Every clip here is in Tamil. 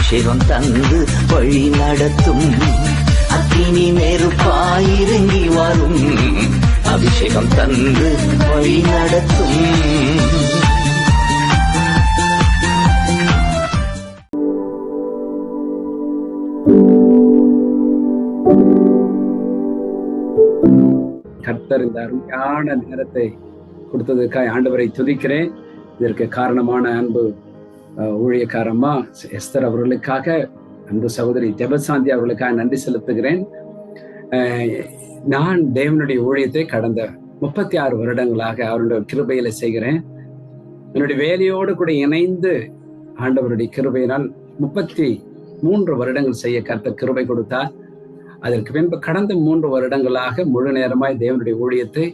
அபிஷேகம் தந்து வழி நடத்தும். அக்கினி நெருப்பாயிறங்கி வரும். அபிஷேகம் தந்து வழி நடத்தும். கர்த்தர் இந்த அருமையான நேரத்தை கொடுத்ததற்காக ஆண்டவரை துதிக்கிறேன். இதற்கு காரணமான அன்பு ஊழியக்காரம்மா எஸ்தர் அவர்களுக்காக, அன்பு சகோதரி ஜெபசாந்தி அவர்களுக்காக நன்றி செலுத்துகிறேன். நான் தேவனுடைய ஊழியத்தை கடந்த 36 வருடங்களாக அவருடைய கிருபையில செய்கிறேன். என்னுடைய வேலையோடு கூட இணைந்து ஆண்டவருடைய கிருபையினால் 33 வருடங்கள் செய்ய கர்த்தர் கிருபை கொடுத்தார். அதற்கு பின்பு கடந்த 3 வருடங்களாக முழு நேரமாய் தேவனுடைய ஊழியத்தை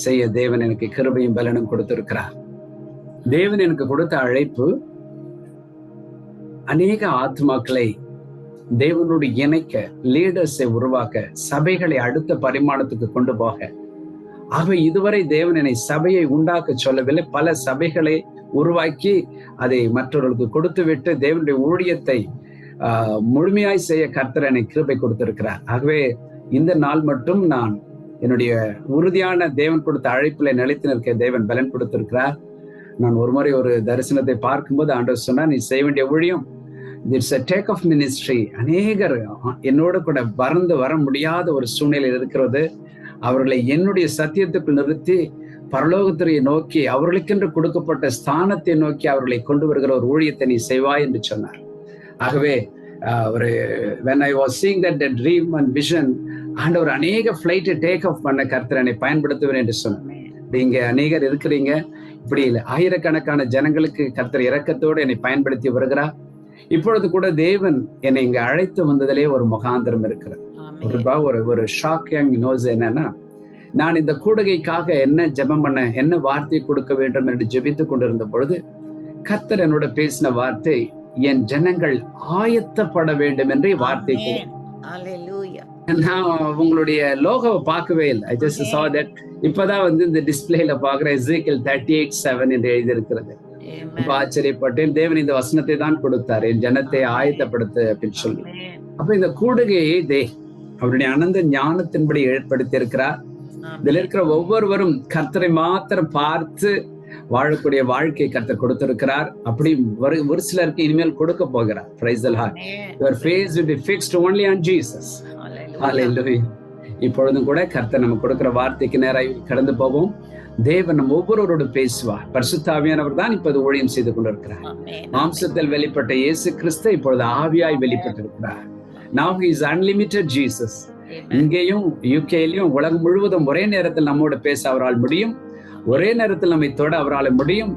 செய்ய தேவன் எனக்கு கிருபையும் பலனும் கொடுத்திருக்கிறார். தேவன் எனக்கு கொடுத்த அழைப்பு அநேக ஆத்மாக்களை தேவனோடு இணைக்க, லீடர்ஸை உருவாக்க, சபைகளை அடுத்த பரிமாணத்துக்கு கொண்டு போக. ஆகவே இதுவரை தேவன் என்னை சபையை உண்டாக்க சொல்லவில்லை, பல சபைகளை உருவாக்கி அதை மற்றவர்களுக்கு கொடுத்து விட்டு தேவனுடைய ஊழியத்தை முழுமையாய் செய்ய கர்த்தர் என்னை கிருபை கொடுத்திருக்கிறார். ஆகவே இந்த நாள் மட்டும் நான் என்னுடைய உறுதியான தேவன் கொடுத்த அழைப்பில் நிலைத்து நிற்க தேவன் பலன் கொடுத்திருக்கிறார். நான் ஒரு முறை ஒரு தரிசனத்தை பார்க்கும்போது ஆண்டவர் சொன்னா, நீ செய்ய வேண்டிய ஊழியம் it's a take off ministry. அநேகர் என்னோட கூட பறந்து வர முடியாத ஒரு சூழ்நிலையில் இருக்கிறது. அவர்களை என்னுடைய சத்தியத்துக்குள் நிறுத்தி பரலோகத்துறையை நோக்கி, அவர்களுக்கென்று கொடுக்கப்பட்ட ஸ்தானத்தை நோக்கி அவர்களை கொண்டு வருகிற ஒரு ஊழியத்தை நீ செய்வாய் என்று சொன்னார். ஆகவே ஒரு when I was seeing that the dream and vision, ஆண்டவர் அநேக ஃபிளைட்டை டேக் ஆஃப் பண்ண கர்த்தர் என்னை பயன்படுத்துவேன் என்று சொன்னார். நீங்க அநேகர் இருக்கிறீங்க, இப்படி இல்லை, ஆயிரக்கணக்கான ஜனங்களுக்கு கர்த்தர் இரக்கத்தோடு என்னை பயன்படுத்தி வருகிறார். இப்பொழுது கூட தேவன் என்னை இங்க அழைத்து வந்ததிலே ஒரு முகாந்திரம் இருக்கிறது. ஒரு ஷாக்கிங் நியூஸ் என்னன்னா, நான் இந்த கூடுகைக்காக என்ன ஜெபம் பண்ண, என்ன வார்த்தை கொடுக்க வேண்டும் என்று ஜெபித்துக் கொண்டிருந்த பொழுது கர்த்தர் என்னோட பேசின வார்த்தை, என் ஜனங்கள் ஆயத்தப்பட வேண்டும் என்ற வார்த்தை. நான் உங்களுடைய லோகோவை பார்க்கவே இல்லை. I just saw that. இப்பதான் இந்த டிஸ்பிளேல பாக்குறேன், Ezekiel 38:7 என்று எழுதி இருக்கிறது. இப்ப ஆச்சரியப்பட்டேன். தேவன் இந்த வசனத்தை தான் கொடுத்தார், என் ஜனத்தை ஆயத்தப்படுத்து அப்படின்னு சொல்லி. அப்ப இந்த கூடுகையை அவருடைய அனந்த ஞானத்தின்படி ஏற்படுத்தி இருக்கிறார். இதுல இருக்கிற ஒவ்வொருவரும் கர்த்தரை மாத்திரம் பார்த்து வாழக்கூடிய வாழ்க்கை கர்த்தர் கொடுத்திருக்கிறார். அப்படி ஒரு சிலருக்கு இனிமேல் கொடுக்க போகிறார். Praise the Lord. Your face will be fixed only on Jesus. Hallelujah. இப்பொழுதும் கூட கர்த்தர் நமக்கு கொடுக்கிற வார்த்தைக்கு நேராக கடந்து போவோம். தேவன் நம்ம ஒவ்வொருவரோடு பேசுவார். பரிசுத்த ஆவியானவர் தான் இப்போது ஊழியம் செய்து கொண்டிருக்கிறார். மாம்சத்தில் வெளிப்பட்ட இயேசு கிறிஸ்து இப்பொழுது ஆவியாய் வெளிப்பட்டிருக்கிறார். Now he is unlimited Jesus. இங்கேயும் யூகேலையும் உலகம் முழுவதும் ஒரே நேரத்தில் நம்மோடு பேச அவரால் முடியும். ஒரே நேரத்தில் நம்மை தொட அவரால் முடியும்.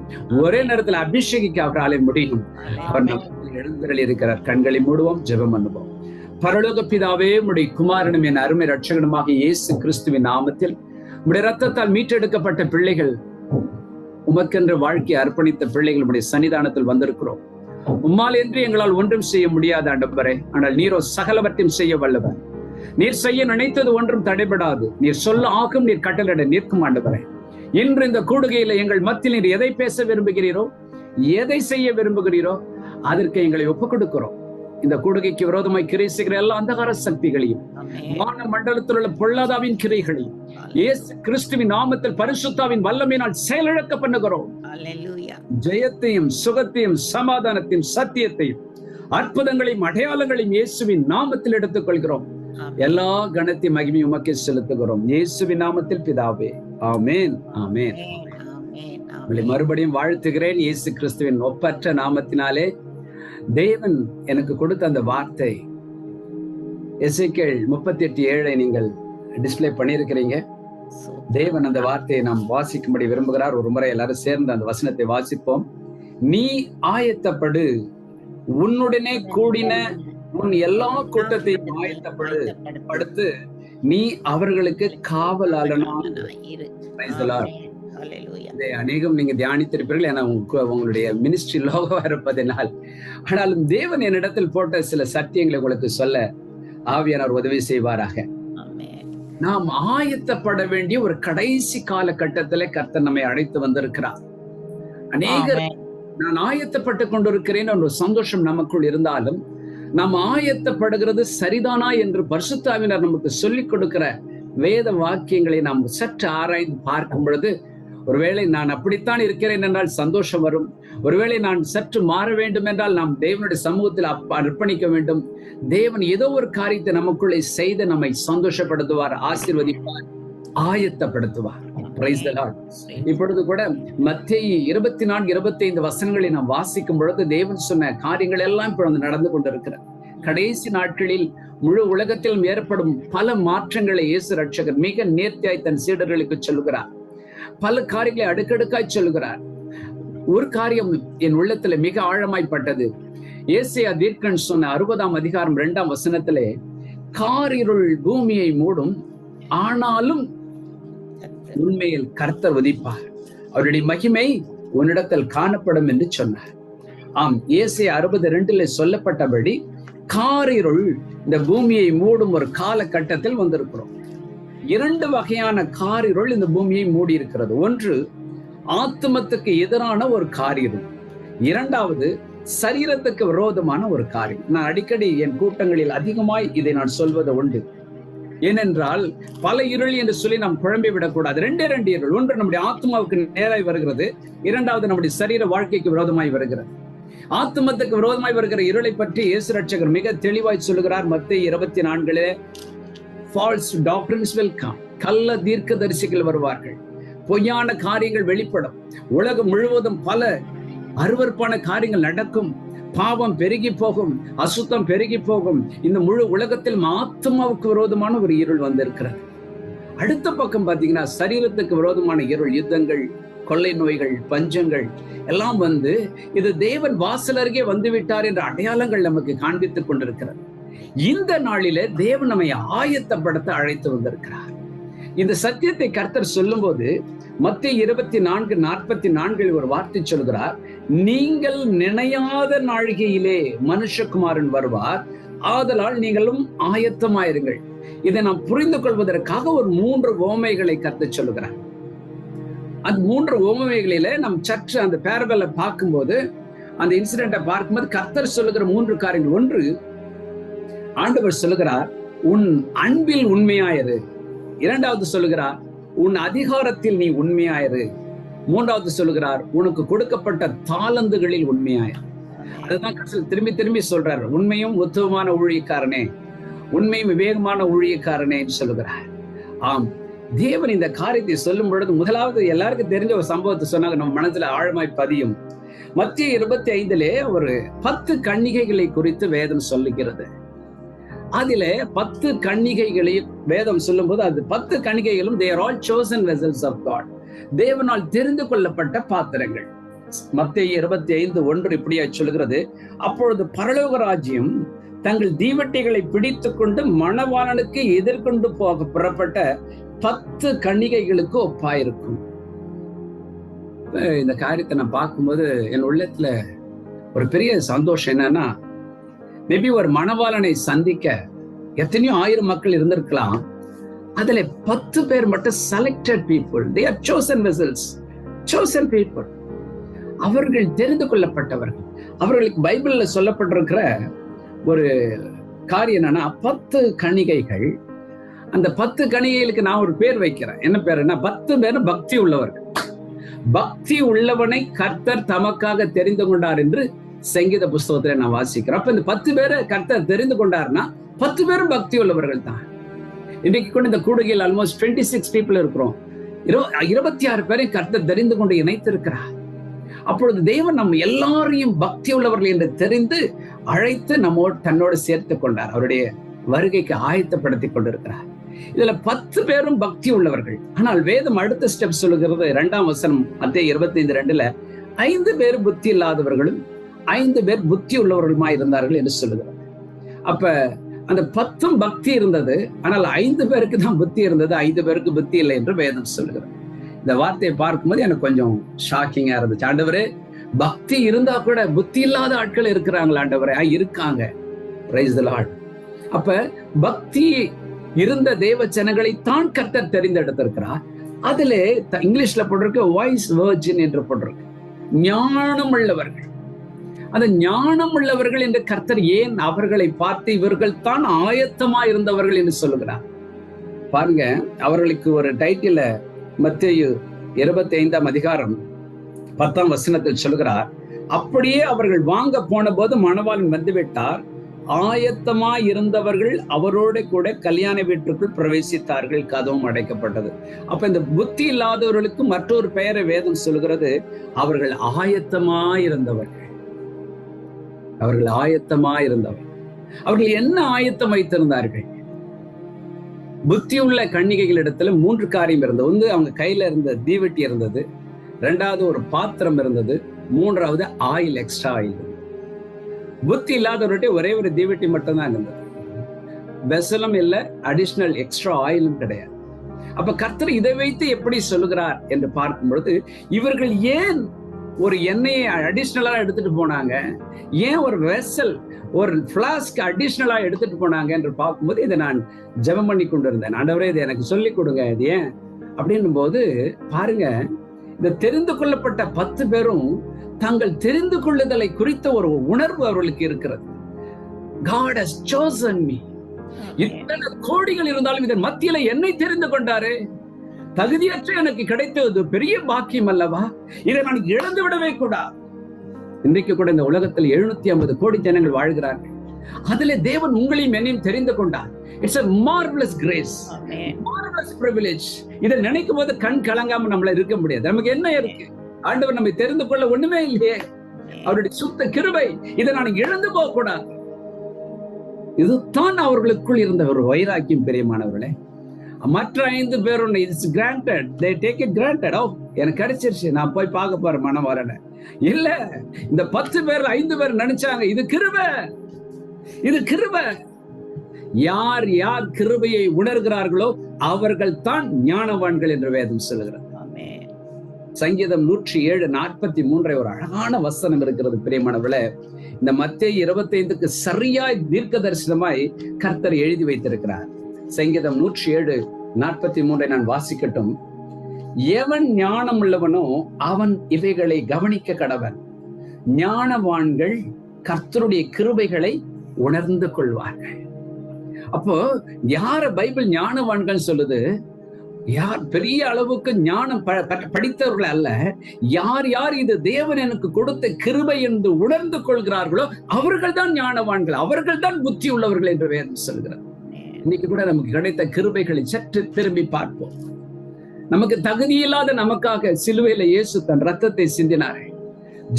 ஒரே நேரத்தில் அபிஷேகிக்க அவரால் முடியும். அவர் நம்ம எழுந்தருளி இருக்கிறார். கண்களை மூடுவோம், ஜெபம் பண்ணுவோம். பரலோக பிதாவே, உம்முடைய குமாரனும் என் அருமை ரட்சகனுமாக இயேசு கிறிஸ்துவின் நாமத்தில் உம்முடைய ரத்தத்தால் மீட்டெடுக்கப்பட்ட பிள்ளைகள், உமக்கென்று வாழ்க்கையை அர்ப்பணித்த பிள்ளைகள் உம்முடைய சன்னிதானத்தில் வந்திருக்கிறோம். உம்மால் என்று எங்களால் ஒன்றும் செய்ய முடியாது ஆண்டவரே, ஆனால் நீரோ சகலவற்றையும் செய்ய வல்லவர். நீர் செய்ய நினைத்தது ஒன்றும் தடைபடாது. நீர் சொல்ல ஆகும், நீர் கட்டளையிட நிற்கும் ஆண்டவரே. இன்று இந்த கூடுகையில எங்கள் மத்தியில் நீர் எதை பேச விரும்புகிறீரோ, எதை செய்ய விரும்புகிறீரோ அதற்கு எங்களை ஒப்புக் கொடுக்கிறோம். இந்த கூடுகைக்கு விரோதமாய் கிரை செய்கிற எல்லா அந்தகார சக்திகளையும், வான மண்டலத்தில் உள்ள பொல்லாதாவின் கிரைகளையும் இயேசு கிறிஸ்துவின் நாமத்தில் பரிசுத்தாவின் வல்லமையினால் செயலிழக்க பண்ணுகிறோம். ஜெயத்தையும் சுகத்தையும் சமாதானத்தையும் சத்தியத்தையும் அற்புதங்களையும் அடையாளங்களையும் இயேசுவின் நாமத்தில் எடுத்துக் கொள்கிறோம். எல்லா கணத்தையும் மகிமையும் உமக்கே செலுத்துகிறோம். இயேசுவின் நாமத்தில் பிதாவே, ஆமேன், ஆமேன். உங்களை மறுபடியும் வாழ்த்துகிறேன் இயேசு கிறிஸ்துவின் ஒப்பற்ற நாமத்தினாலே. தேவன் எனக்கு கொடுத்த அந்த வார்த்தை எசேக்கியேல் 38:7 நீங்கள் டிஸ்பிளே பண்ணியிருக்கிறீங்க. தேவன் அந்த வார்த்தையை நாம் வாசிக்கும்படி விரும்புகிறார். ஒரு முறை எல்லாரும் சேர்ந்து அந்த வசனத்தை வாசிப்போம். நீ ஆயத்தப்படு, உன்னுடனே கூடின உன் எல்லா கூட்டத்தையும் ஆயத்தப்படுத்து, நீ அவர்களுக்கு காவலாளனா. அநேகம் நீங்க தியானித்திருப்பீர்கள், ஏன்னா உங்களுடைய மினிஸ்ட்ரி லோகோ இருப்பதனால். ஆனாலும் தேவன் என்னிடத்தில் போட்ட சில சத்தியங்களை உங்களுக்கு சொல்ல ஆவியானவர் உதவி செய்வாராக. நாம் ஆயத்தப்பட வேண்டிய ஒரு கடைசி காலகட்டத்திலே கர்த்தர் நம்மை அழைத்து வந்திருக்கிறார். அநேகர் நான் ஆயத்தப்பட்டு கொண்டிருக்கிறேன் ஒரு சந்தோஷம் நமக்குள் இருந்தாலும் நாம் ஆயத்தப்படுகிறது சரிதானா என்று பரிசுத்த ஆவியானவர் நமக்கு சொல்லிக் கொடுக்கிற வேத வாக்கியங்களை நாம் சற்று ஆராய்ந்து பார்க்கும் பொழுது, ஒருவேளை நான் அப்படித்தான் இருக்கிறேன் என்றால் சந்தோஷம் வரும். ஒருவேளை நான் சற்று மாற வேண்டும் என்றால் நாம் தேவனுடைய சமூகத்தில் அர்ப்பணிக்க வேண்டும். தேவன் ஏதோ ஒரு காரியத்தை நமக்குள்ளே செய்து நம்மை சந்தோஷப்படுத்துவார், ஆசீர்வதிப்பார், ஆயத்தப்படுத்துவார். Praise the Lord. இப்பொழுது கூட மத்தேயு 24-25 வசனங்களை நாம் வாசிக்கும் பொழுது தேவன் சொன்ன காரியங்கள் எல்லாம் இப்பொழுது நடந்து கொண்டிருக்கிறது. கடைசி நாட்களில் முழு உலகத்திலும் ஏற்படும் பல மாற்றங்களை இயேசு ரட்சகர் மிக நேர்த்தியாய் தன் சீடர்களுக்கு சொல்லுகிறார். பல காரியங்களை அடுக்கடுக்காய் சொல்லுகிறார். ஒரு காரியம் என் உள்ளத்துல மிக ஆழமாய்ப்பட்டது. ஏசாயா தீர்க்கன் சொன்ன 60ஆம் அதிகாரம் 2ஆம் வசனத்திலே, காரிருள் பூமியை மூடும், ஆனாலும் உண்மையில் கர்த்தர் உதிப்பார், அவருடைய மகிமை உன்னிடத்தில் காணப்படும் என்று சொன்னார். ஆம், ஏசாயா 60:2 சொல்லப்பட்டபடி காரிருள் இந்த பூமியை மூடும் ஒரு காலகட்டத்தில் வந்திருக்கிறோம். 2 வகையான காரிருள் இந்த பூமியை மூடி இருக்கிறது. ஒன்று ஆத்துமத்துக்கு எதிரான ஒரு காரிருள், இரண்டாவது சரீரத்துக்கு விரோதமான ஒரு காரியம். நான் அடிக்கடி என் கூட்டங்களில் அதிகமாய் இதை நான் சொல்வது உண்டு. ஏனென்றால் பல இருள் என்று சொல்லி நாம் குழம்பி விடக்கூடாது. 2 இருள். ஒன்று நம்முடைய ஆத்மாவுக்கு நேராய் வருகிறது, இரண்டாவது நம்முடைய சரீர வாழ்க்கைக்கு விரோதமாய் வருகிறது. ஆத்மத்துக்கு விரோதமாய் வருகிற இருளை பற்றி இயேசு ரட்சகர் மிக தெளிவாய் சொல்லுகிறார். மத்தேயு 24 ஃபால்ஸ் டாக்டரின்ஸ் வில் கம், கள்ள தீர்க்கதரிசிகள் வருவார்கள், பொய்யான காரியங்கள் வெளிப்படும், உலகம் முழுவதும் பல அருவருப்பான காரியங்கள் நடக்கும், பாவம் பெருகி போகும், அசுத்தம் பெருகி போகும். இந்த முழு உலகத்தில் ஆத்மாவுக்கு விரோதமான ஒரு இருள் வந்திருக்கிறது. அடுத்த பக்கம் பாத்தீங்கன்னா சரீரத்துக்கு விரோதமான இருள், யுத்தங்கள், கொள்ளை நோய்கள், பஞ்சங்கள் எல்லாம் வந்து இது தேவன் வாசல் அருகே வந்து விட்டார் என்ற அடையாளங்கள் நமக்கு காண்பித்துக் கொண்டிருக்கிறது. இந்த நாளிலே தேவன் நம்மை ஆயத்தப்படுத்த அழைத்து வந்திருக்கிறார். இந்த சத்தியத்தை கர்த்தர் சொல்லும் போது மத்தேயு 24:44 ஒரு வார்த்தை சொல்கிறார், நீங்கள் நினையாத நாழிகையிலே மனுஷகுமாரன் வருவார், ஆதலால் நீங்களும் ஆயத்தமாயிருங்கள். இதை நாம் புரிந்து கொள்வதற்காக ஒரு 3 உவமைகளை கர்த்தர் சொல்லுகிறார். அந்த 3 உவமைகளிலே நாம் சற்று அந்த பேரபலை பார்க்கும்போது, அந்த இன்சிடென்ட்டை பார்க்கும்போது கர்த்தர் சொல்லுகிற 3 காரியங்கள். ஒன்று, ஆண்டவர் சொல்லுகிறார், உன் அன்பில் உண்மையாயிரு. இரண்டாவது சொல்லுகிறார், உன் அதிகாரத்தில் நீ உண்மையாயிரு. மூன்றாவது சொல்லுகிறார், உனக்கு கொடுக்கப்பட்ட தாளந்துகளில் உண்மையாயிரு. அதுதான் திரும்பி திரும்பி சொல்றார், உண்மையும் உத்தமமான ஊழியக்காரனே, உண்மையும் விவேகமான ஊழியக்காரனே சொல்லுகிறார். ஆம், தேவன் இந்த காரியத்தை சொல்லும் பொழுது முதலாவது எல்லாருக்கும் தெரிஞ்ச ஒரு சம்பவத்தை சொன்னாங்க, நம்ம மனசுல ஆழமாய் பதியும். மத்தேயு 25 ஒரு 10 கன்னிகைகளை குறித்து வேதம் சொல்லுகிறது. அதிலே 10 கன்னிகைகளை வேதம் சொல்லும் போது அது 10 கன்னிகைகளும் they are all chosen vessels of God, தேவனால் தெரிந்து கொள்ளப்பட்ட பாத்திரங்கள். மத்தேயு 25:1 இப்படியா சொல்கிறது, அப்பொழுது பரலோக ராஜ்யம் தங்கள் தீவட்டிகளை பிடித்துக் கொண்டு மணவாளனுக்கு எதிர்கொண்டு போக புறப்பட்ட 10 கன்னிகைகளுக்கு ஒப்பாயிருக்கும். இந்த காரியத்தை நான் பார்க்கும்போது என் உள்ளத்துல ஒரு பெரிய சந்தோஷம் என்னன்னா, மேபி ஒரு மணவாளனை சந்திக்க எத்தனையோ 1000 மக்கள் இருந்திருக்கலாம், அதுல 10 பேர் மட்டும் selected people, they are chosen vessels, chosen people. அவர்கள் தெரிந்து கொள்ளப்பட்டவர்கள். அவர்களுக்கு பைபிள்ல சொல்லப்பட்டிருக்கிற ஒரு காரியம் என்னன்னா, 10 கன்னிகைகள். அந்த 10 கன்னிகைகளுக்கு நான் ஒரு பேர் வைக்கிறேன். என்ன பேருன்னா, 10 பேரும் பக்தி உள்ளவர்கள். பக்தி உள்ளவனை கர்த்தர் தமக்காக தெரிந்து கொண்டார் என்று சங்கீத புஸ்தகத்துல நான் வாசிக்கிறேன். அப்ப இந்த 10 பேரை கர்த்தர் தெரிந்து கொண்டார்னா 10 பேரும் பக்தி உள்ளவர்கள் தான். இன்றைக்கு கூட இந்த கூடுகையில் ஆல்மோஸ்ட் 26 people இருக்கிறோம். 26 பேரை கர்த்தர் தெரிந்து கொண்டு இணைத்திருக்கிறார். அப்பொழுது தேவன் நம்ம எல்லாரையும் பக்தி உள்ளவர்கள் என்று தெரிந்து அழைத்து நம்மோடு தன்னோடு சேர்த்து கொண்டார். அவருடைய வருகைக்கு ஆயத்தப்படுத்தி கொண்டிருக்கிறார். இதுல 10 பேரும் பக்தி உள்ளவர்கள். ஆனால் வேதம் அடுத்த ஸ்டெப் சொல்லுகிறது, 2ஆம் வசனம் மத்தேயு 25:2 5 பேர் புத்தி இல்லாதவர்களும் 5 பேர் புத்தி உள்ளவர்களுமா இருந்தார்கள் என்று சொல்லுகிறார். அப்ப அந்த 10 பக்தி இருந்தது, ஆனால் 5 பேருக்கு தான் புத்தி இருந்தது, 5 பேருக்கு புத்தி இல்லை என்று வேதம் சொல்லுகிறது. இந்த வார்த்தையை பார்க்கும்போது எனக்கு கொஞ்சம் ஷாக்கிங்கா இருந்துச்சு. ஆண்டவரே, பக்தி இருந்தா கூட புத்தி இல்லாத ஆட்கள் இருக்கிறாங்களா ஆண்டவரே? இருக்காங்க. Praise the Lord. அப்ப பக்தி இருந்த தேவ ஜனங்களை தான் கர்த்தர் தெரிந்தெடுத்திருக்கிறார். அதுல இங்கிலீஷ்ல போட்டிருக்கு வைஸ் வெர்ஜின் என்று போட்டிருக்கு, ஞானம் உள்ளவர்கள். அந்த ஞானம் உள்ளவர்கள் என்று கர்த்தர் ஏன் அவர்களை பார்த்து இவர்கள் தான் ஆயத்தமா இருந்தவர்கள் என்று சொல்லுகிறார்? பாருங்க, அவர்களுக்கு ஒரு டைட்டில மத்தேயு 25ஆம் அதிகாரம் 10ஆம் வசனத்தில் சொல்கிறார், அப்படியே அவர்கள் வாங்க போன போது மணவாளன் வந்துவிட்டார், ஆயத்தமா இருந்தவர்கள் அவரோட கூட கல்யாண வீட்டிற்குள் பிரவேசித்தார்கள், கதவும் அடைக்கப்பட்டது. அப்ப இந்த புத்தி இல்லாதவர்களுக்கு மற்றொரு பெயரை வேதம் சொல்கிறது, அவர்கள் ஆயத்தமா இருந்தவர்கள். அவர்கள் ஆயத்தமா இருந்தவர்கள். அவர்கள் என்ன ஆயத்தம் வைத்திருந்தார்கள்? புத்தி உள்ள கன்னிகைகளிடத்துல 3 காரியம் இருந்தது. ஒன்று, அவங்க கையில இருந்த தீவெட்டி இருந்தது. 2வது ஒரு பாத்திரம் இருந்தது. 3வது ஆயில், எக்ஸ்ட்ரா ஆயில். புத்தி இல்லாதவர்கிட்ட ஒரே ஒரு தீவெட்டி மட்டும்தான் இருந்தது. வெசலும் இல்ல, அடிஷனல் எக்ஸ்ட்ரா ஆயிலும் கிடையாது. அப்ப கர்த்தர் இதை வைத்து எப்படி சொல்லுகிறார் என்று பார்க்கும் பொழுது, இவர்கள் ஏன் ஒரு எண்ணெயை அடிஷனலா எடுத்துட்டு போனாங்க, ஏன் ஒரு வெசல், ஒரு பிளாஸ்க் அடிஷனலா எடுத்துட்டு போனாங்க என்று பார்க்கும்போது இதை நான் ஜெபம் பண்ணி கொண்டிருந்தேன். ஆண்டவரே, இதை எனக்கு சொல்லிக் கொடுங்க, இது ஏன் அப்படின்னும் போது பாருங்க, இந்த தெரிந்து கொள்ளப்பட்ட 10 பேரும் தங்கள் தெரிந்து கொள்ளுதலை குறித்த ஒரு உணர்வு அவர்களுக்கு இருக்கிறது. God has chosen me. இத்தனை கோடிகள் இருந்தாலும் இதன் மத்தியில என்னை தெரிந்து கொண்டாரு. தகுதியற்ற எனக்கு கிடைத்தது பெரிய பாக்கியம் அல்லவா? இதை நான் இழந்து விடவே கூடாது. இன்றைக்கு கூட இந்த உலகத்தில் 750 கோடி ஜனங்கள் வாழ்கிறார்கள். அதுல தேவன் உங்களையும் என்னையும் தெரிந்து கொண்டார். It's a marvelous grace, marvelous privilege. இதை நினைக்கும் போது கண் கலங்காம நம்மள இருக்க முடியாது. நமக்கு என்ன இருக்கு? ஆண்டவர் நம்மை தெரிந்து கொள்ள ஒண்ணுமே இல்லையே. அவருடைய சுத்த கிருபை. இதை நான் இழந்து போக கூடாது. இதுதான் அவர்களுக்குள் இருந்த ஒரு வைராக்கியம். பிரியமானவர்களே, மற்ற 5 பேரும் it's granted, they take it granted. எனக்கு கிடைச்சிருச்சு, நான் போய் பார்க்க போறேன் மணவாளனை. இல்ல, இந்த 10 பேர் 5 பேர் நினைச்சாங்க, இது கிருபை, இது கிருபை. யார் யார் கிருபையை உணர்கிறார்களோ அவர்கள் தான் ஞானவான்கள் என்று வேதம் சொல்லுகிறது. சங்கீதம் 107:43 ஒரு அழகான வசனம் இருக்கிறது. பிரியமானவர்களே, இந்த மத்தேயு 25க்கு சரியாய் தீர்க்க தரிசனமாய் கர்த்தர் எழுதி வைத்திருக்கிறார். சங்கீதம் 107:43 நான் வாசிக்கட்டும். எவன் ஞானம் உள்ளவனோ அவன் இவைகளை கவனிக்க கடவன். ஞானவான்கள் கர்த்தருடைய கிருபைகளை உணர்ந்து கொள்வார்கள். அப்போ யார பைபிள் ஞானவான்கள் சொல்லுது? யார் பெரிய அளவுக்கு ஞானம் படித்தவர்கள் அல்ல, யார் யார் இது தேவன் எனக்கு கொடுத்த கிருபை என்று உணர்ந்து கொள்கிறார்களோ அவர்கள் தான் ஞானவான்கள், அவர்கள் தான் புத்தி உள்ளவர்கள் என்று வேதம் சொல்கிறார். இன்னைக்கு கூட நமக்கு கிடைத்த கிருபைகளை சற்று திரும்பி பார்ப்போம். நமக்கு தகுதியில்லாத நமக்காக சிலுவையில இயேசு தன் ரத்தத்தை சிந்தினாரே,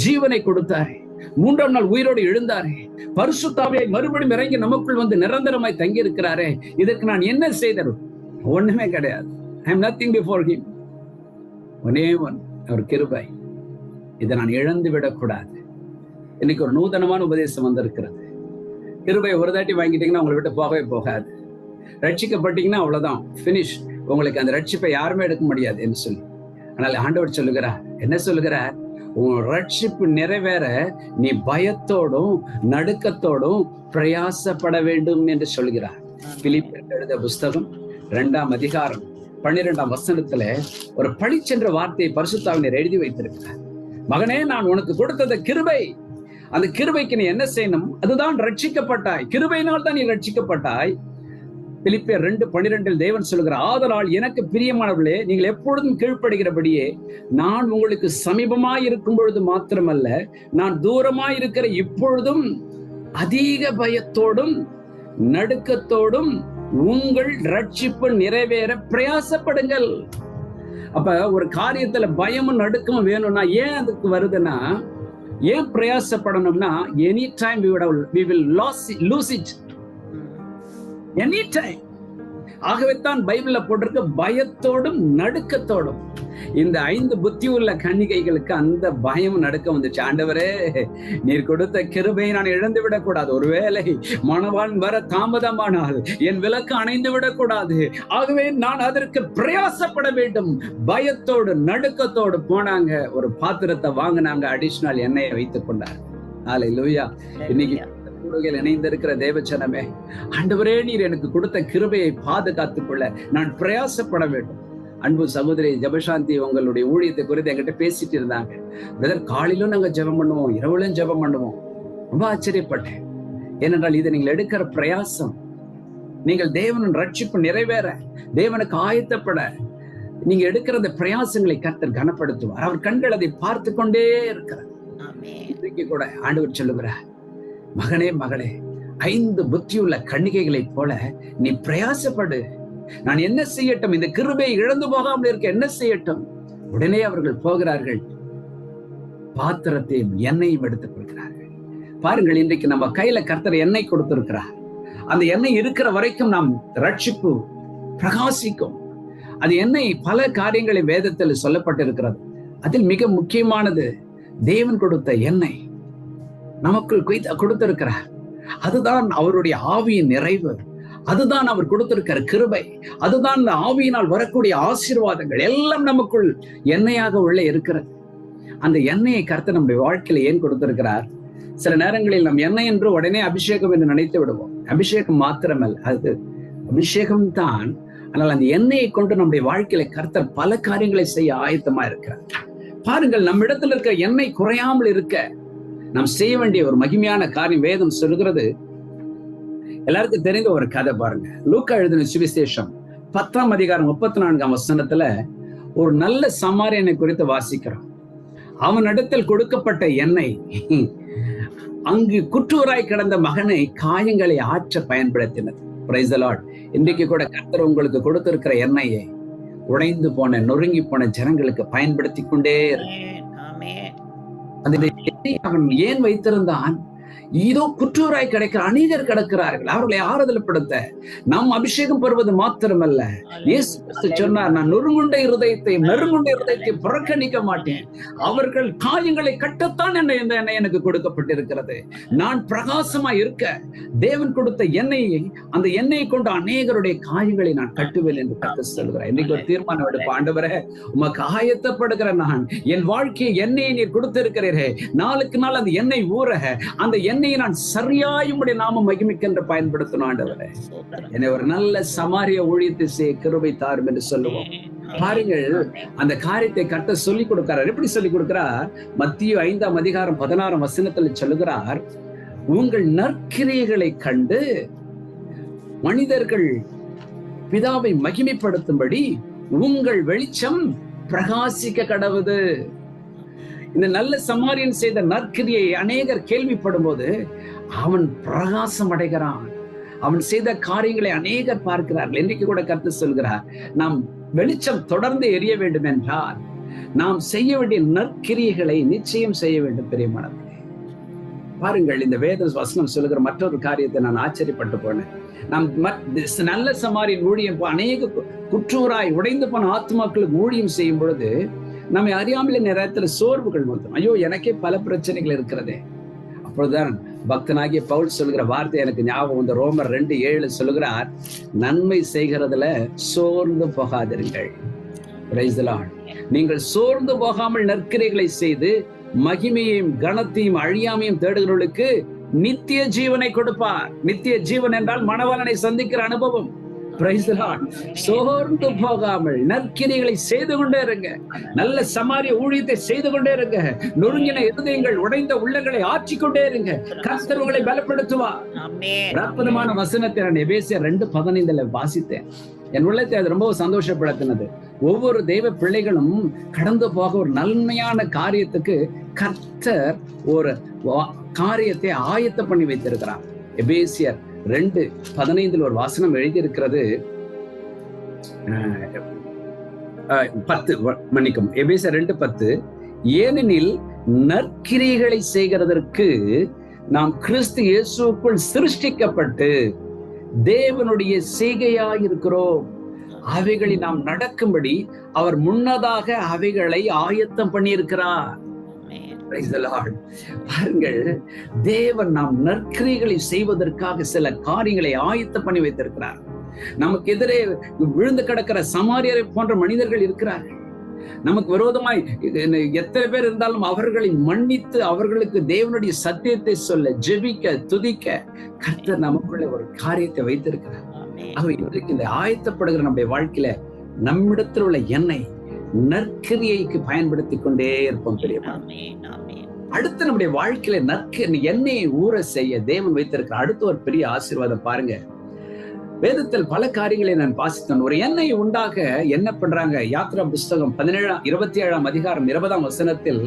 ஜீவனை கொடுத்தாரே, 3ஆம் நாள் உயிரோடு எழுந்தாரே, பரிசுத்த ஆவியாய் மறுபடியும் இறங்கி நமக்குள் வந்து நிரந்தரமாய் தங்கி இருக்கிறாரே. இதற்கு நான் என்ன செய்தேன்? ஒண்ணுமே கிடையாது. I am nothing before him. ஒரே ஒரு கிருபை. இதை நான் இழந்து விடக்கூடாது. இன்னைக்கு ஒரு நூதனமான உபதேசம் வந்திருக்கிறது. கிருபை ஒரு தாட்டி வாங்கிட்டீங்கன்னா உங்களை விட்டு போகவே போகாது. ரட்சிக்கப்பட்டீங்கன்னா அவ்வளவுதான், பினிஷ். உங்களுக்கு அந்த ரட்சிப்பை யாருமே எடுக்க முடியாது என்று சொல்லி. ஆனால் ஆண்டவர் சொல்லுகிறார், என்ன சொல்லுகிறார்? உன் ரட்சிப்பு நிறைவேற நீ பயத்தோடும் நடுக்கத்தோடும் பிரயாசப்பட வேண்டும் என்று சொல்கிறார். பிலிப்பியர் எழுதிய புஸ்தகம் 2ஆம் அதிகாரம் 12ஆம் வசனத்துல ஒரு பழிச்சென்ற வார்த்தையை பரிசுத்த ஆவியானவர் எழுதி வைத்திருக்கிறார். மகனே, நான் உனக்கு கொடுத்தத கிருபை, அந்த கிருபைக்கு நீ என்ன செய்யணும்? அதுதான் ரட்சிக்கப்பட்டாய். கிருபையினால் தான் நீ ரட்சிக்கப்பட்டாய். பிலிப்பியர் 2:12 தேவன் சொல்கிறார், ஆதலால் எனக்கு பிரியமானவர்களே, நீங்கள் எப்பொழுதும் கீழ்ப்படுகிறபடியே நான் உங்களுக்கு சமீபமாய் இருக்கும் பொழுது மாத்திரமல்ல, நான் தூரமாய் இருக்கிற இப்பொழுதும் அதிக பயத்தோடும் நடுக்கத்தோடும் உங்கள் ரட்சிப்பு நிறைவேற பிரயாசப்படுங்கள். அப்ப ஒரு காரியத்துல பயமும் நடுக்கமும் வேணும்னா ஏன் அதுக்கு வருதுன்னா, ஏன் பிரயாசப்படணும்னா, any time we will lose it any time. ஆகவே தான் பைபிள்ல போட்டிருக்க பயத்தோடும் நடுக்கத்தோடும். இந்த 5 புத்தி உள்ள கன்னிகைகளுக்கு அந்த பயம் நடுக்கம் வந்துச்சு. ஆண்டவரே, நீர் கொடுத்த கிருபையை நான் இழந்து விடக்கூடாது. ஒருவேளை மணவான் வர தாமதமானால் என் விளக்கு அணைந்து விடக்கூடாது. ஆகவே நான் அதற்கு பிரயாசப்பட வேண்டும். பயத்தோடு நடுக்கத்தோடு போனாங்க. ஒரு பாத்திரத்தை வாங்கினாங்க, அடிஷனல் எண்ணெயை வைத்துக் கொண்டார். ஹல்லேலூயா. இன்னைக்கு இணைந்திருக்கிற தேவச்சனமே, ஆண்டவரே, நீர் எனக்கு கொடுத்த கிருபையை பாதுகாத்துக் கொள்ள நான் பிரயாசப்பட வேண்டும். அன்பு சகோதரி ஜெபசாந்தி உங்களுடைய ஊழியத்தை குறித்து என்கிட்ட பேசிட்டு இருந்தாங்க. பிரதர், காலையிலும் நாங்க ஜெபம் பண்ணுவோம், இரவுலும் ஜெபம் பண்ணுவோம். ரொம்ப ஆச்சரியப்பட்டேன். ஏனென்றால் இது நீங்கள் எடுக்கிற பிரயாசம், நீங்கள் தேவனின் ரட்சிப்பு நிறைவேற, தேவனுக்கு ஆயத்தப்பட நீங்க எடுக்கிற அந்த பிரயாசங்களை கர்த்தர் கனப்படுத்துவார். அவர் கண்கள் அதை பார்த்து கொண்டே இருக்கிறார். இன்றைக்கு கூட ஆண்டவர் சொல்லுகிறார், மகனே மகளே, 5 புத்தியுள்ள கன்னிகைகளை போல நீ பிரயாசப்படு. நான் என்ன செய்யட்டும்? இந்த கிருபையை இழந்து போகாமல் இருக்க என்ன செய்யட்டும்? உடனே அவர்கள் போகிறார்கள், பாத்திரத்தையும் எண்ணெயும் எடுத்துக் கொள்கிறார்கள். பாருங்கள், இன்றைக்கு நம்ம கையில கர்த்தர் எண்ணெய் கொடுத்திருக்கிறார். அந்த எண்ணெய் இருக்கிற வரைக்கும் நாம் ரட்சிப்பு பிரகாசிக்கும். அது எண்ணெய் பல காரியங்களை வேதத்தில் சொல்லப்பட்டிருக்கிறது. அதில் மிக முக்கியமானது தேவன் கொடுத்த எண்ணெய் நமக்குள் கொடுத்திருக்கிறார். அதுதான் அவருடைய ஆவியின் நிறைவு, அதுதான் அவர் கொடுத்திருக்கிற கிருபை, அதுதான் இந்த ஆவியினால் வரக்கூடிய ஆசீர்வாதங்கள் எல்லாம் நமக்குள் எண்ணெயாக உள்ள இருக்கிறது. அந்த எண்ணெயை கர்த்தர் நம்முடைய வாழ்க்கையில ஏன் கொடுத்திருக்கிறார்? சில நேரங்களில் நம் எண்ணெய் என்று உடனே அபிஷேகம் என்று நினைத்து விடுவோம். அபிஷேகம் மாத்திரமல்ல, அது அபிஷேகம் தான். ஆனால் அந்த எண்ணெயை கொண்டு நம்முடைய வாழ்க்கையில கர்த்தர் பல காரியங்களை செய்ய ஆயத்தமா இருக்கிறார். பாருங்கள், நம்ம இடத்துல இருக்க எண்ணெய் குறையாமல் இருக்க நாம் செய்ய வேண்டிய ஒரு மகிமையான காரியம் வேதம் சொல்கிறது. எல்லாருக்கும் தெரிந்த ஒரு கதை பாருங்க. லூக்கா எழுதின சுவிசேஷம் 10ஆம் அதிகாரம் 34ஆம் வசனத்துல ஒரு நல்ல சமாரியனை குறித்து வாசிக்கிறோம். அவனிடத்தில் கொடுக்கப்பட்ட எண்ணெய் அங்கு குற்றூராய் கிடந்த மகனை காயங்களை ஆற்ற பயன்படுத்தினது. Praise the Lord. இன்றைக்கு கூட கர்த்தர் உங்களுக்கு கொடுத்திருக்கிற எண்ணெயை உடைந்து போன, நொறுங்கி போன ஜனங்களுக்கு பயன்படுத்தி கொண்டே அந்த எண்ணெயை அவன் ஏன் வைத்திருந்தான்? இதோ குற்றூராய் கிடைக்கிற அநேகர் கிடக்கிறார்கள், அவர்களை ஆறுதல் படுத்த. நாம் அபிஷேகம் பெறுவது மாத்திரமல்ல, இயேசு கிறிஸ்து சொன்னார், நான் நொறுங்குண்ட இருதயத்தை புறக்கணிக்க மாட்டேன். அவர்கள் காயங்களை கட்டத்தான் இந்த எண்ணெய் எனக்கு கொடுக்கப்பட்டிருக்கிறது. நான் பிரகாசமா இருக்க தேவன் கொடுத்த எண்ணெயை, அந்த எண்ணெயை கொண்டு அநேகருடைய காயங்களை நான் கட்டுவேன் என்று கர்த்தர் சொல்கிறார். இன்னைக்கு ஒரு தீர்மானம் எடுப்ப, ஆண்டவரே, உமக்கு ஆயத்தப்படுகிற நான், என் வாழ்க்கையை எண்ணெயை நீர் கொடுத்திருக்கிறீரே, நாளுக்கு நாள் அந்த எண்ணெய் ஊற, அந்த எண்ணெயை நான் சரியாய் உம்முடைய நாம மகிமைக்கென்று பயன்படுத்தணும். ஆண்டவரே, என்னை ஒரு நல்ல சமாரிய ஊழியத்தை செய்ய கிருபை தாரும் என்று சொல்லுவோம். பாருங்கள், அந்த காரியத்தை கர்த்தர் சொல்லிக் கொடுக்கிறார். எப்படி சொல்லிக் கொடுக்கிறார்? மத்தேயு 5ஆம் அதிகாரம் 16ஆம் வசனத்தில் சொல்லுகிறார், உங்கள் நற்கிரியைகளை கண்டு மனிதர்கள் பிதாவை மகிமைப்படுத்தும்படி உங்கள் வெளிச்சம் பிரகாசிக்க கடவுது. இந்த நல்ல சமாரியன் செய்த நற்கிரியை அநேகர் கேள்விப்படும் போது அவன் பிரகாசம் அடைகிறான். அவன் செய்த காரியங்களை அநேகர் பார்க்கிறார்கள். இன்றைக்கு கூட கர்த்தர் சொல்கிறார், நாம் வெளிச்சம் தொடர்ந்து எரிய வேண்டும் என்றால் நாம் செய்ய வேண்டிய நற்கிரியைகளை நிச்சயம் செய்ய வேண்டும். பிரியமானவர்களே, பாருங்கள், இந்த வேத வசனம் சொல்லுகிற மற்றொரு காரியத்தை நான் ஆச்சரியப்பட்டு போனேன். நாம் நல்ல சமாரியன் ஊழியம், அநேக குற்றூராய் உடைந்து போன ஆத்மாக்களுக்கு ஊழியம் செய்யும் பொழுது நம்மை அறியாமலே நேரத்துல சோர்வுகள் வந்துடும். ஐயோ, எனக்கே பல பிரச்சனைகள் இருக்கிறதே. அப்பொழுதுதான் பக்தனாகிய பவுல் சொல்கிற வார்த்தை எனக்கு ஞாபகம். இந்த ரோமர் 2:7 சொல்லுகிறார், நன்மை செய்கிறதுல சோர்ந்து போகாதிருங்கள். Praise the Lord. நீங்கள் சோர்ந்து போகாமல் நற்கிரியைகளை செய்து மகிமையையும் கனத்தையும் அழியாமையும் தேடுகிறவர்களுக்கு நித்திய ஜீவனை கொடுப்பார். நித்திய ஜீவன் என்றால் மணவாளனை சந்திக்கிற அனுபவம். சோர்ந்து போகாமல் நற்கிரியைகளை செய்து கொண்டே இருங்க. நல்ல சமாரிய ஊழியத்தை செய்து கொண்டே இருங்க. நொறுங்கின இருதயங்கள், உடைந்த உள்ளங்களை ஆற்றிக்கொண்டே இருங்க. கர்த்தர் உங்களை பலப்படுத்துவார். அற்புதமான வசனத்தை நான் எபேசியர் 2:15 வாசித்தேன். என் உள்ளத்தை அது ரொம்ப சந்தோஷப்படுத்தினது. ஒவ்வொரு தெய்வ பிள்ளைகளும் கடந்து போக ஒரு நன்மையான காரியத்துக்கு கர்த்தர் ஒரு காரியத்தை ஆயத்த பண்ணி வைத்திருக்கிறார். எபேசியர் 2:15 ஒரு வாசனம் எழுதியிருக்கிறது. 10 மன்னிக்கும், எபேசியர் 2:10, ஏனெனில் நற்கிரியைகளை செய்கிறதற்கு நாம் கிறிஸ்து இயேசுவுக்குள் சிருஷ்டிக்கப்பட்டு தேவனுடைய செய்கையாயிருக்கிறோம். அவைகளில் நாம் நடக்கும்படி அவர் முன்னதாக அவைகளை ஆயத்தம் பண்ணியிருக்கிறார். பாருங்கள், தேவன் நாம் நற்கிரியைகளை செய்வதற்காக சில காரியங்களை ஆயத்தம் பண்ணி வைத்திருக்கிறார். நமக்கு எதிரே விழுந்து கிடக்கிற சமாரியரை போன்ற மனிதர்கள் இருக்கிறார்கள். நமக்கு விரோதமாய் எத்தனை பேர் இருந்தாலும் அவர்களை மன்னித்து அவர்களுக்கு தேவனுடைய சத்தியத்தை சொல்ல, ஜெபிக்க, துதிக்க கர்த்தர் நமக்குள்ள ஒரு காரியத்தை வைத்திருக்கிறார். இன்றைக்கு இந்த ஆயத்தப்படுகிற நம்முடைய வாழ்க்கையில நம்மிடத்தில் உள்ள எண்ணெய் நற்கிரியைக்கு பயன்படுத்தி கொண்டே இருப்போம். பெரியமா, அடுத்து நம்முடைய வாழ்க்கையில எண்ணெயை ஊற செய்ய தேவன் வைத்திருக்கிற அடுத்த ஒரு பெரிய ஆசீர்வாதம் பாருங்க. வேதத்தில் பல காரியங்களை நான் வாசித்தேன். ஒரு எண்ணெய் உண்டாக என்ன பண்றாங்க? யாத்ரா புஸ்தகம் 27ஆம் அதிகாரம் 20ஆம் வசனத்தில்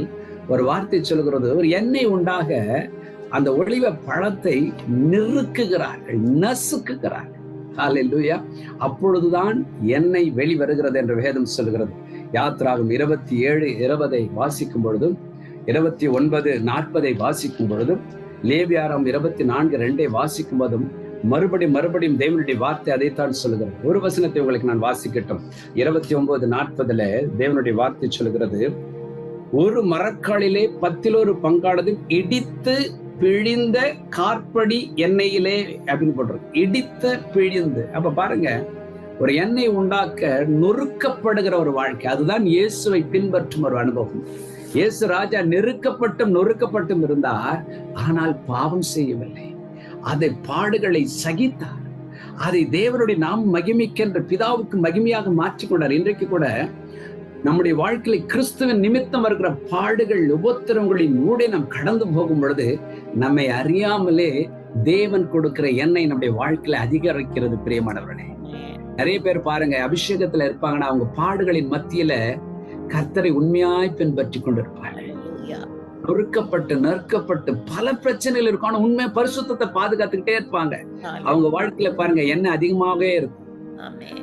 ஒரு வார்த்தை சொல்கிறது. ஒரு எண்ணெய் உண்டாக அந்த ஒலிவ பழத்தை நெருக்குகிறார்கள், நசுக்குகிறார்கள். ஹல்லேலூயா. அப்பொழுதுதான் எண்ணெய் வெளிவருகிறது என்று வேதம் சொல்கிறது. யாத்ராகம் 27:20 வாசிக்கும் பொழுதும் 29:40 வாசிக்கும் பொழுதும் லேவியாரம் 24:2 வாசிக்கும் போதும் மறுபடியும் தேவனுடைய வார்த்தை அதைத்தான் சொல்லுகிறது. ஒரு வசனத்தை உங்களுக்கு நான் வாசிக்கட்டும். 29:40 தேவனுடைய வார்த்தை சொல்லுகிறது, ஒரு மரக்காலிலே 10 பங்கானது இடித்து பிழிந்த கார்படி எண்ணெயிலே அப்படின்னு போட்டிருக்கு. இடித்து பிழிந்து. அப்ப பாருங்க, ஒரு எண்ணெய் உண்டாக்க நொறுக்கப்படுகிற ஒரு வாழ்க்கை, அதுதான் இயேசுவை பின்பற்றும் ஒரு அனுபவம். இயேசு ராஜா நொறுக்கப்பட்டும் இருந்தார், ஆனால் பாவம் செய்யவில்லை. அதை பாடுகளை சகித்தார். அதை தேவனுடைய நாம் மகிமைக்கென்ற பிதாவுக்கு மகிமையாக மாற்றிக்கொண்டார். இன்றைக்கு கூட நம்முடைய வாழ்க்கையில கிறிஸ்துவின் நிமித்தம் வருகிற பாடுகள், உபத்திரங்களின் ஊடே நாம் கடந்து போகும் பொழுது நம்மை அறியாமலே தேவன் கொடுக்கிற எண்ணெய் நம்முடைய வாழ்க்கையில அதிகரிக்கிறது. பிரியமானவர்களே, நிறைய பேர் பாருங்க, அபிஷேகத்துல இருப்பாங்கன்னா அவங்க பாடுகளின் மத்தியில கர்த்தரை உண்மையாய் பின்பற்றி கொண்டிருப்பாங்க. நொறுக்கப்பட்டு பல பிரச்சனைகள் இருக்கும், ஆனா உண்மை பரிசுத்தத்தை பாதுகாத்துக்கிட்டே இருப்பாங்க. அவங்க வாழ்க்கையில பாருங்க எண்ணெய் அதிகமாகவே இருக்கும்.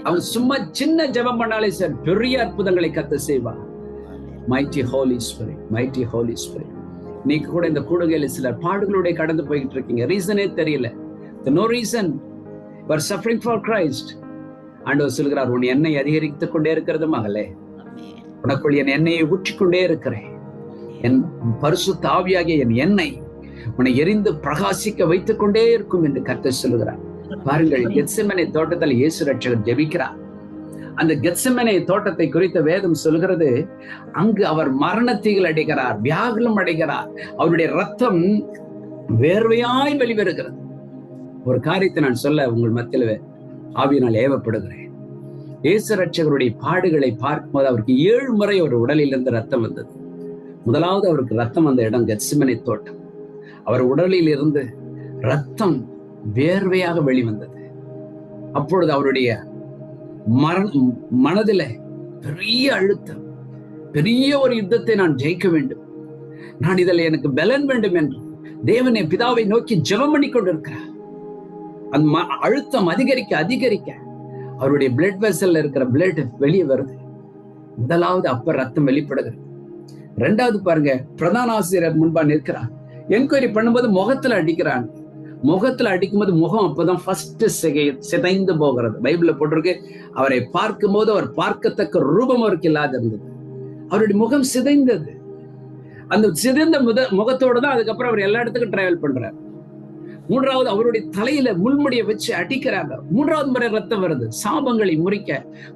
அவங்க சும்மா சின்ன ஜெபம் பண்ணாலே சார் பெரிய அற்புதங்களை கர்த்தர் செய்வார். Mighty holy spirit. நீங்க கூட இந்த கூடுகையில சிலர் பாடுகளுடைய கடந்து போய்கிட்டு இருக்கீங்க. ரீசனே தெரியல. No reason, you are suffering for Christ. ஆண்டவர் சொல்கிறார், உன் எண்ணெய் அதிகரித்துக் கொண்டே இருக்கிறது மகளே, உனக்குள் என் எண்ணெயை ஊற்றிக்கொண்டே இருக்கிறேன். என் பரிசுத்த ஆவியாகிய என் எண்ணெய் உன்னை எரிந்து பிரகாசிக்க வைத்துக் கொண்டே இருக்கும் என்று கர்த்தர் சொல்லுகிறார். பாருங்கள், கெத்செமனே தோட்டத்தில் இயேசு ரட்சகர் ஜெபிக்கிறார். அந்த கெத்செமனே தோட்டத்தை குறித்த வேதம் சொல்கிறது, அங்கு அவர் மரணத்தீயில் அடைகிறார், வியாகுலம் அடைகிறார். அவருடைய ரத்தம் வேர்வையாய் வெளிவருகிறது. ஒரு காரியத்தை நான் சொல்ல உங்கள் மத்தியில் ஆவியினால் ஏவப்படுகிறேன். இயேசு ரட்சகருடைய பாடுகளை பார்க்கும்போது அவருக்கு 7 முறை ஒரு உடலில் இருந்து ரத்தம் வந்தது. முதலாவது அவருக்கு ரத்தம் வந்த இடம் கெத்செமனே தோட்டம். அவர் உடலில் இருந்து ரத்தம் வேர்வையாக வெளிவந்தது. அப்பொழுது அவருடைய மனதில பெரிய அழுத்தம், பெரிய ஒரு யுத்தத்தை நான் ஜெயிக்க வேண்டும், நான் இதில் எனக்கு பலன் வேண்டும் என்று தேவனை பிதாவை நோக்கி ஜெபம் பண்ணி கொண்டிருக்கிறார். அந்த அழுத்தம் அதிகரிக்க அவருடைய பிளட் வெசல்ல இருக்கிற பிளட் வெளியே வருது. முதலாவது அப்ப ரத்தம் வெளிப்படுகிறது. 2வது பாருங்க, பிரதான ஆசிரியர் முன்பா நிற்கிறார். என்கொயரி பண்ணும்போது முகத்துல அடிக்கிறாங்க. முகத்துல அடிக்கும்போது முகம் அப்பதான் ஃபர்ஸ்ட் சிதைந்து போகிறது. பைபிள்ல போட்டிருக்கு, அவரை பார்க்கும் போது அவர் பார்க்கத்தக்க ரூபம் அவருக்கு இல்லாத இருந்தது. அவருடைய முகம் சிதைந்தது. அந்த சிதைந்த முகத்தோடு தான் அதுக்கப்புறம் அவர் எல்லா இடத்துக்கும் டிராவல் பண்றாரு. 3வது அவருடைய தலையில முள்முடியை வச்சு அடிக்கிறாங்க. 3வது முறை ரத்தம் வருது, சாபங்களை முறிக்க.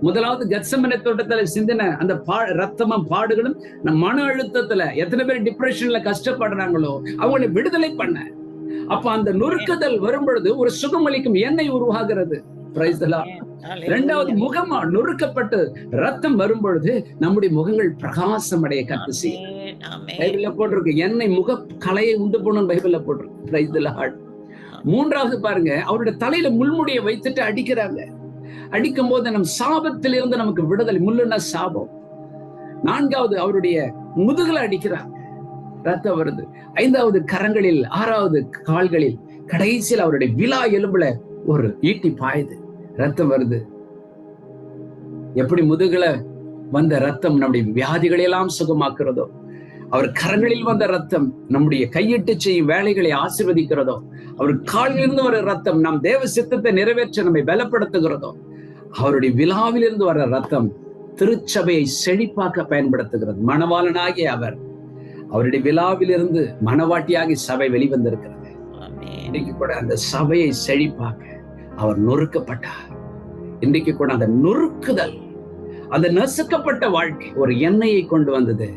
முதலாவது கெத்செமனே தோட்டத்துல சிந்தின அந்த ரத்தமும் பாடுகளும் மன அழுத்தத்துல எத்தனை பேர் டிப்ரெஷன்ல கஷ்டப்படுறாங்களோ அவங்களை விடுதலை பண்ண. அப்ப அந்த நொறுக்குதல் வரும் பொழுது ஒரு சுகமளிக்கும் எண்ணெய் உருவாகிறது. 2வது முகமா நொறுக்கப்பட்டு ரத்தம் வரும் பொழுது நம்முடைய முகங்கள் பிரகாசம் அடைய கத்து செய்யும். பைபிள்ல போட்டிருக்கு, எண்ணெய் முக கலையை உண்டு போன பைபிள்ல போட்டிருக்கு. 3வது பாருங்க, அவருடைய தலையில முள்முடியை வைத்துட்டு அடிக்கிறாங்க. அடிக்கும் போது நம் சாபத்தில் இருந்து நமக்கு விடுதலை. முள்ளுன்னா சாபம். 4வது அவருடைய முதுகுல அடிக்கிறாங்க, ரத்தம் வருது. 5வது கரங்களில், 6வது கால்களில், கடைசியில் அவருடைய விலா எலும்புல ஒரு ஈட்டி பாயுது, ரத்தம் வருது. எப்படி முதுகுல வந்த ரத்தம் நம்முடைய வியாதிகளை எல்லாம் சுகமாக்குறதோ, அவர் கரங்களில் வந்த ரத்தம் நம்முடைய கையிட்டு செய்யும் வேலைகளை ஆசீர்வதிக்கிறதோ, அவர் காலிலிருந்து வர ரத்தம் நம் தேவ சித்தத்தை நிறைவேற்ற நம்மை பலப்படுத்துகிறதோ, அவருடைய விழாவில் இருந்து வர ரத்தம் திருச்சபையை செழிப்பாக்க பயன்படுத்துகிறது. மணவாளனாகிய அவர், அவருடைய விழாவில் இருந்து மணவாட்டியாகி சபை வெளிவந்திருக்கிறது. இன்னைக்கு கூட அந்த சபையை செழிப்பாக்க அவர் நொறுக்கப்பட்டார். இன்றைக்கு கூட அந்த நொறுக்குதல், அந்த நசுக்கப்பட்ட வாழ்க்கை ஒரு எண்ணெயை கொண்டு வந்தது.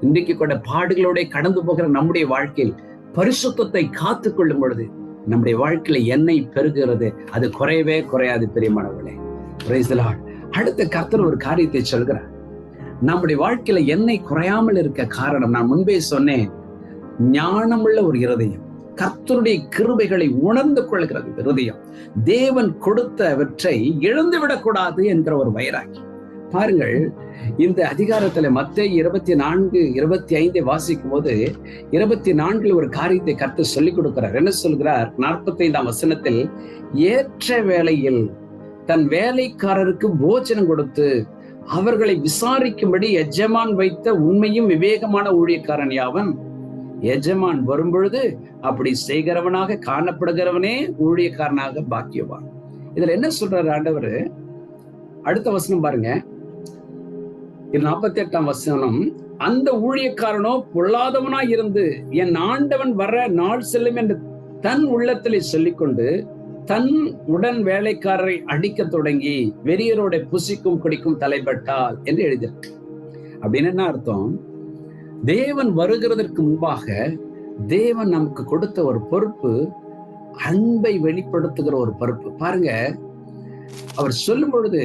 இன்றைக்கு கூட பாடுகளோட கடந்து போகிற நம்முடைய வாழ்க்கையில் பரிசுத்தத்தை காத்து கொள்ளும் பொழுது நம்முடைய வாழ்க்கையில எண்ணெய் பெருகிறது. அது குறையவே குறையாது. பிரியமானவர்களே, பிரைஸ் தி லார்ட். அடுத்த கர்த்தர் ஒரு காரியத்தை சொல்கிறார். நம்முடைய வாழ்க்கையில எண்ணெய் குறையாமல் இருக்க காரணம், நான் முன்பே சொன்னேன், ஞானமுள்ள ஒரு இருதயம், கர்த்தருடைய கிருபைகளை உணர்ந்து கொள்கிறது இருதயம், தேவன் கொடுத்தவற்றை இழந்துவிடக் கூடாது என்கிற ஒரு வைராகி. பாருங்கள், இந்த அதிகாரத்துல மத்தேயு 24:25 வாசிக்கும் போது 24 ஒரு காரியத்தை கர்த்தர் சொல்லிக் கொடுக்கிறார். என்ன சொல்கிறார்? 45ஆம் வசனத்தில், ஏற்ற வேளையில் தன் வேலைக்காரருக்கு போஜனம் கொடுத்து அவர்களை விசாரிக்கும்படி எஜமான் வைத்த உண்மையும் விவேகமான ஊழியக்காரன் யாவன்? எஜமான் வரும்பொழுது அப்படி செய்கிறவனாக காணப்படுகிறவனே ஊழியக்காரனாக பாக்கியவான். இதுல என்ன சொல்றாரு ஆண்டவர்? அடுத்த வசனம் பாருங்க, 48ஆம் வசனம், அந்த ஊழியக்காரனோ பொல்லாதவனாய் இருந்து என் ஆண்டவன் வர நாள் செல்லும் என்று தன் உள்ளத்திலே சொல்லிக்கொண்டு தன் உடன் வேலைக்காரரை அடிக்க தொடங்கி வெறியரோட புசிக்கும் குடிக்கும் தலைப்பட்டால் என்று எழுதியிருக்கு. அப்படின்னு என்ன அர்த்தம்? தேவன் வருகிறதற்கு முன்பாக தேவன் நமக்கு கொடுத்த ஒரு பொறுப்பு, அன்பை வெளிப்படுத்துகிற ஒரு பொறுப்பு. பாருங்க, அவர் சொல்லும் பொழுது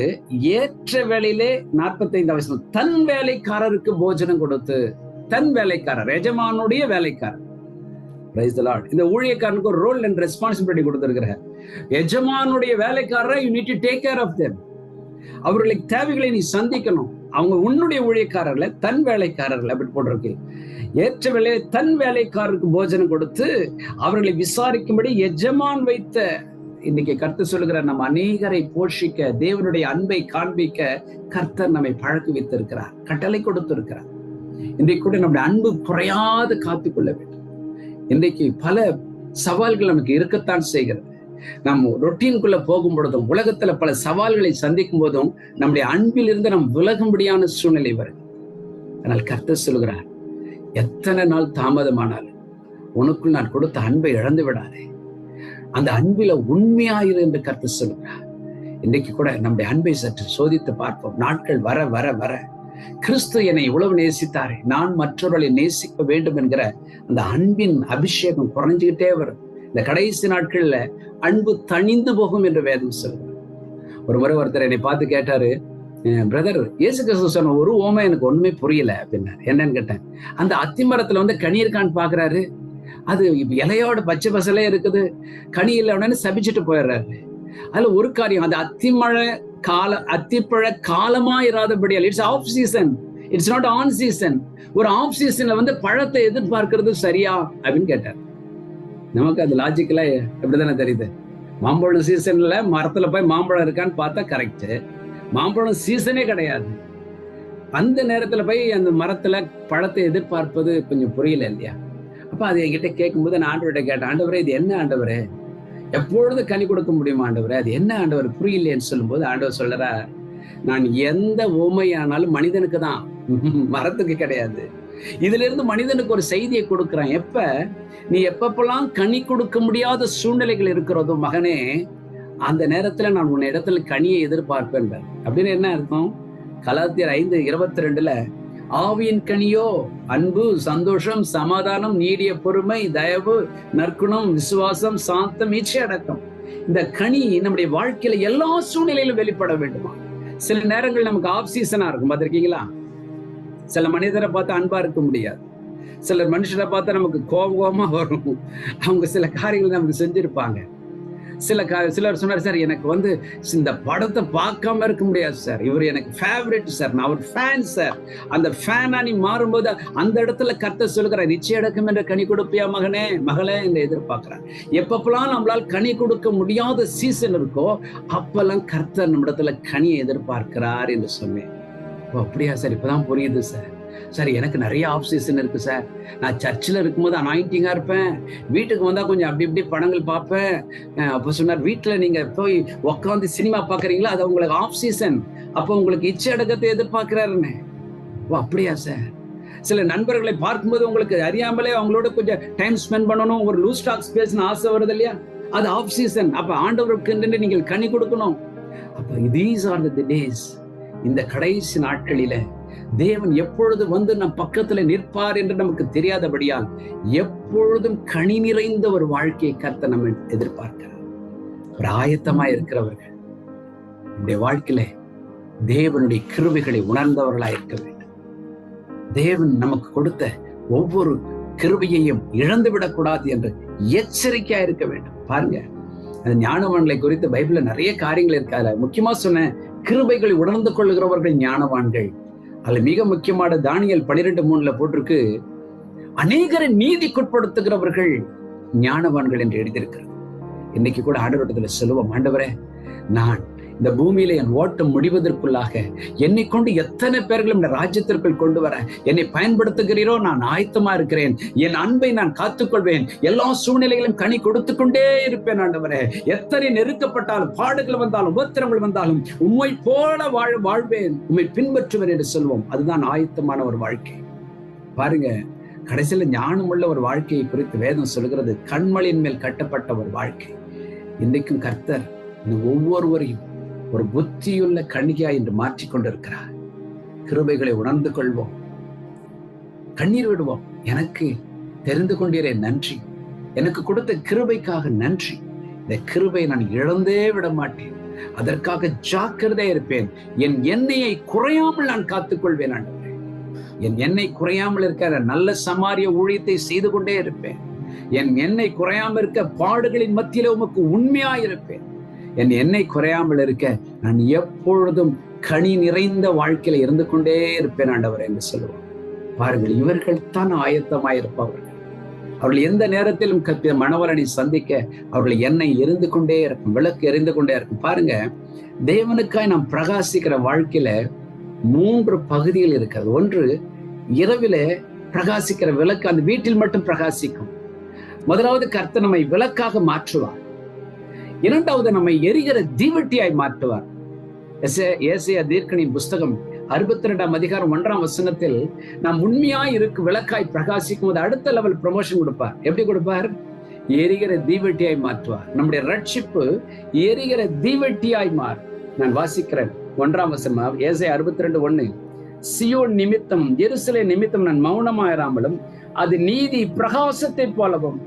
ஏற்ற வேளையிலே 45ஆம் வசனம், தன் வேலைக்காரருக்கு போஜனம் கொடுத்து, தன் வேலைக்காரர், எஜமானுடைய வேலைக்காரர். Praise the Lord. இந்த ஊழியக்காரனுக்கு ஒரு ரோல் அண்ட் ரெஸ்பான்சிபிலிட்டி கொடுத்திருக்கிறார். எஜமானுடைய வேலைக்காரரை you need to take care of them. அவர்களுக்கு தேவைகளை நீ சந்திக்கணும். அவங்க உன்னுடைய ஊழியக்காரர்ல, தன் வேலைக்காரர்கள் அப்படி போட்டிருக்கு. ஏற்ற வேளையிலே தன் வேலைக்காரருக்கு போஜனம் கொடுத்து அவர்களை விசாரிக்கும்படி எஜமான் வைத்த, இன்னைக்கு கர்த்தர் சொல்லுகிறார், நம்ம அநேகரை போஷிக்க, தேவனுடைய அன்பை காண்பிக்க கர்த்தர் நம்மை பழக்குவித்திருக்கிறார், கட்டளை கொடுத்திருக்கிறார். இன்றைக்கு கூட நம்முடைய அன்பு குறையாது காத்துக்கொள்ள வேண்டும். இன்றைக்கு பல சவால்கள் நமக்கு இருக்கத்தான் செய்கிறது. நம்ம ரொட்டீனுக்குள்ள போகும் பொழுதும், உலகத்துல பல சவால்களை சந்திக்கும் போதும் நம்முடைய அன்பில் இருந்து நம் விலகும்படியான சூழ்நிலை வருது. ஆனால் கர்த்தர் சொல்கிறார், எத்தனை நாள் தாமதமானாலும் உனக்குள் நான் கொடுத்த அன்பை இழந்து விடாதே, அந்த அன்பில உண்மையாயிரு என்று கர்த்தர் சொல்கிறார். இன்றைக்கு கூட நம்முடைய அன்பை சற்று சோதித்து பார்ப்போம். நாட்கள் வர வர வர கிறிஸ்து என்னை இவ்வளவு நேசித்தாரே, நான் மற்றவர்களை நேசிக்க வேண்டும் என்கிற அந்த அன்பின் அபிஷேகம் குறைஞ்சுக்கிட்டே வரும். இந்த கடைசி நாட்கள்ல அன்பு தணிந்து போகும் என்று வேதம் சொல்கிறார். ஒரு முறை ஒருத்தர் என்னை பார்த்து கேட்டாரு, பிரதர், இயேசு கிறிஸ்து சொன்ன ஒரு ஓமை எனக்கு ஒண்ணுமே புரியல அப்படின்னாரு. என்னன்னு கேட்டேன். அந்த அத்திமரத்துல வந்து கனி இருக்கான்னு பாக்குறாரு, அது இலையோட பச்சை பசலே இருக்குது, கனி இல்லை உடனே சபிச்சுட்டு போயிடுறாரு. அதுல ஒரு காரியம், அந்த அத்திப்பழ காலமா இராதபடியால், it's off season, it's not on season. ஒரு ஆஃப் சீசன்ல வந்து பழத்தை எதிர்பார்க்கிறது சரியா அப்படின்னு கேட்டார். நமக்கு அது லாஜிக்கலா எப்படிதானே தெரியுது? மாம்பழம் சீசன்ல மரத்துல போய் மாம்பழம் இருக்கான்னு பார்த்தா கரெக்ட், மாம்பழம் சீசனே கிடையாது. அந்த நேரத்துல போய் அந்த மரத்துல பழத்தை எதிர்பார்ப்பது கொஞ்சம் புரியல இல்லையா? அப்ப அது என்கிட்ட கேட்கும்போது நான் ஆண்டவர்கிட்ட கேட்டேன், ஆண்டவரே இது என்ன ஆண்டவரே, எப்பொழுது கனி கொடுக்க முடியுமா ஆண்டவரே, அது என்ன ஆண்டவர் புரியலையேன்னு சொல்லும்போது ஆண்டவர் சொல்றா, நான் எந்த உவமையானாலும் மனிதனுக்கு தான், மரத்துக்கு கிடையாது. இதுல இருந்து மனிதனுக்கு ஒரு செய்தியை கொடுக்குறான். நீ எப்பப்பெல்லாம் கனி கொடுக்க முடியாத சூழ்நிலைகள் இருக்கிறதோ மகனே, அந்த நேரத்துல நான் உன் இடத்துல கனியை எதிர்பார்ப்பேன். அப்படின்னு என்ன அர்த்தம்? கலாத்தியர் 5:22 ஆவியின் கனியோ அன்பு, சந்தோஷம், சமாதானம், நீடிய பொறுமை, தயவு, நற்குணம், விசுவாசம், சாந்தம், இச்சை அடக்கம். இந்த கனி நம்முடைய வாழ்க்கையில எல்லா சூழ்நிலையிலும் வெளிப்பட வேண்டுமா? சில நேரங்கள் நமக்கு ஆஃப் சீசனா இருக்கும், பார்த்திருக்கீங்களா? சில மனிதரை பார்த்தா அன்பா இருக்க முடியாது, சிலர் மனுஷரை பார்த்தா நமக்கு கோபமா வரும். அவங்க சில காரியங்களை நமக்கு செஞ்சிருப்பாங்க. சிலர் சொன்னார், சார் எனக்கு வந்து இந்த படத்தை பார்க்காம இருக்க முடியாது சார், இவர் எனக்கு ஃபேவரட் சார், நான் ஒரு ஃபேன் சார். அந்த ஃபேனா நீ மாறும்போது அந்த இடத்துல கர்த்தர் சொல்லுகிற, நிச்சய அடக்கம் என்ற கனி கொடுப்பியா மகனே மகளே என்று எதிர்பார்க்கிறார். எப்பப்பெல்லாம் நம்மளால் கனி கொடுக்க முடியாத சீசன் இருக்கோ அப்பெல்லாம் கர்த்தர் நம்ம இடத்துல கனியை எதிர்பார்க்கிறார் என்று சொன்னேன். அப்படியா சார், இப்பதான் புரியுது சார். சரி, எனக்கு நிறைய ஆஃப் சீசன் இருக்கு சார். நான் சர்ச்சில் இருக்கும்போது அனாயிண்டிங்கா இருப்பேன், வீட்டுக்கு வந்தா கொஞ்சம் அப்படி இப்படி படங்கள் பார்ப்பேன். அப்போ சொன்னார், வீட்டுல நீங்க போய் உட்காந்து சினிமா பாக்குறீங்களா, அது உங்களுக்கு ஆஃப் சீசன், அப்போ உங்களுக்கு இச்சை அடக்கத்தை எதிர்பார்க்கிறாருன்னு. ஓ அப்படியா சார். சில நண்பர்களை பார்க்கும்போது உங்களுக்கு அறியாமலே அவங்களோட கொஞ்சம் டைம் ஸ்பெண்ட் பண்ணணும், ஒரு லூஸ் டாக்ஸ் பேசணும் ஆசை வருது இல்லையா, அது ஆஃப் சீசன். அப்ப ஆண்டவருக்கு நீங்கள் கனி கொடுக்கணும். அப்ப தீஸ் ஆர் தி டேஸ். இந்த கடைசி நாட்களில தேவன் எப்பொழுது வந்து நம் பக்கத்துல நிற்பார் என்று நமக்கு தெரியாதபடியால் எப்பொழுதும் கனி நிறைந்த ஒரு வாழ்க்கையை கர்த்தர் நம்ம எதிர்பார்க்கிறார். ஒரு ஆயத்தமா இருக்கிறவர்கள் நம்முடைய வாழ்க்கையில தேவனுடைய கிருபைகளை உணர்ந்தவர்களாய் இருக்க வேண்டும். தேவன் நமக்கு கொடுத்த ஒவ்வொரு கிருபையையும் இழந்து விடக்கூடாது என்று எச்சரிக்கையா இருக்க வேண்டும். பாருங்க, அந்த ஞானவான்களை குறித்து பைபிள்ல நிறைய காரியங்கள் இருக்காது. முக்கியமா சொன்ன கிருபைகளை உணர்ந்து கொள்ளுகிறவர்கள் ஞானவான்கள். அதுல மிக முக்கியமான தானியேல் 12:3 போட்டிருக்கு, அநேகரை நீதிக்குட்படுத்துகிறவர்கள் ஞானவான்கள் என்று எழுதியிருக்கிறது. இன்னைக்கு கூட ஆண்டவரிடத்துல சொல்லுவோம், ஆண்டவரே, நான் இந்த பூமியில என் ஓட்டம் முடிவதற்குள்ளாக என்னை கொண்டு எத்தனை பேர்களும் இந்த ராஜ்யத்திற்குள் கொண்டு வர என்னை பயன்படுத்துகிறீரோ நான் ஆயத்தமா இருக்கிறேன். என் அன்பை நான் காத்துக்கொள்வேன். எல்லா சூழ்நிலைகளும் கனி கொடுத்து கொண்டே இருப்பேன். ஆண்டவரே, எத்தனை நெருக்கப்பட்டாலும், பாடுகள் வந்தாலும், உபத்திரங்கள் வந்தாலும் உம்மை போல வாழ்வேன், உம்மை பின்பற்றுவேன் என்று சொல்வோம். அதுதான் ஆயத்தமான ஒரு வாழ்க்கை. பாருங்க, கடைசியில ஞானமுள்ள ஒரு வாழ்க்கையை குறித்து வேதம் சொல்கிறது, கண்மலையின் மேல் கட்டப்பட்ட ஒரு வாழ்க்கை. இன்றைக்கும் கர்த்தர் ஒவ்வொருவரையும் ஒரு புத்தியுள்ள கன்னிகா என்று மாற்றிக்கொண்டிருக்கிறார். கிருபைகளை உணர்ந்து கொள்வோம், கண்ணீர் விடுவோம். எனக்கு தெரிந்து கொண்டீரே நன்றி, எனக்கு கொடுத்த கிருபைக்காக நன்றி. இந்த கிருபை நான் இழந்தே விட மாட்டேன், அதற்காக ஜாக்கிரதையா இருப்பேன். என் எண்ணெயை குறையாமல் நான் காத்துக்கொள்வேன். ஆண்டவரே, என் எண்ணெய் குறையாமல் இருக்க நல்ல சமாரிய ஊழியத்தை செய்து கொண்டே இருப்பேன். என் எண்ணெய் குறையாமல் இருக்க பாடுகளின் மத்தியில உமக்கு உண்மையா இருப்பேன். என் எண்ணெய் குறையாமல் இருக்க நான் எப்பொழுதும் கனி நிறைந்த வாழ்க்கையில இருந்து கொண்டே இருப்பேன் ஆண்டவர் என்று சொல்லுவோம். பாருங்கள், இவர்கள் தான் ஆயத்தமாயிருப்பவர்கள். அவர்கள் எந்த நேரத்திலும் மணவரனை சந்திக்க அவர்கள் எண்ணெய் எரிந்து கொண்டே இருக்கும், விளக்கு எரிந்து கொண்டே இருக்கும். பாருங்க, தேவனுக்காய் நாம் பிரகாசிக்கிற வாழ்க்கையில 3 பகுதிகள் இருக்கிறது. ஒன்று, இரவில பிரகாசிக்கிற விளக்கு அந்த வீட்டில் மட்டும் பிரகாசிக்கும். முதலாவது, கர்த்தர் நம்மை விளக்காக மாற்றுவார். இரண்டாவது, நம்மை எரிகிற தீவட்டியாய் மாற்றுவார். ஏசாயா தீர்க்கனின் புஸ்தகம் 62ஆம் அதிகாரம் 1ஆம் வசனத்தில் நாம் உண்மையாய் இருக்கு விளக்காய் பிரகாசிக்கும் போது அடுத்த லெவல் ப்ரமோஷன் கொடுப்பார். எப்படி கொடுப்பார்? எரிகிற தீவட்டியாய் மாற்றுவார். நம்முடைய ரட்சிப்பு எரிகிற தீவட்டியாய் மாறும். நான் வாசிக்கிறேன் 1ஆம் வசனம், ஏசாயா 62:1, சியோன் நிமித்தம், எருசலேம் நிமித்தம் நான் மௌனமாயிராமலும் அது நீதி பிரகாசத்தை போலவும்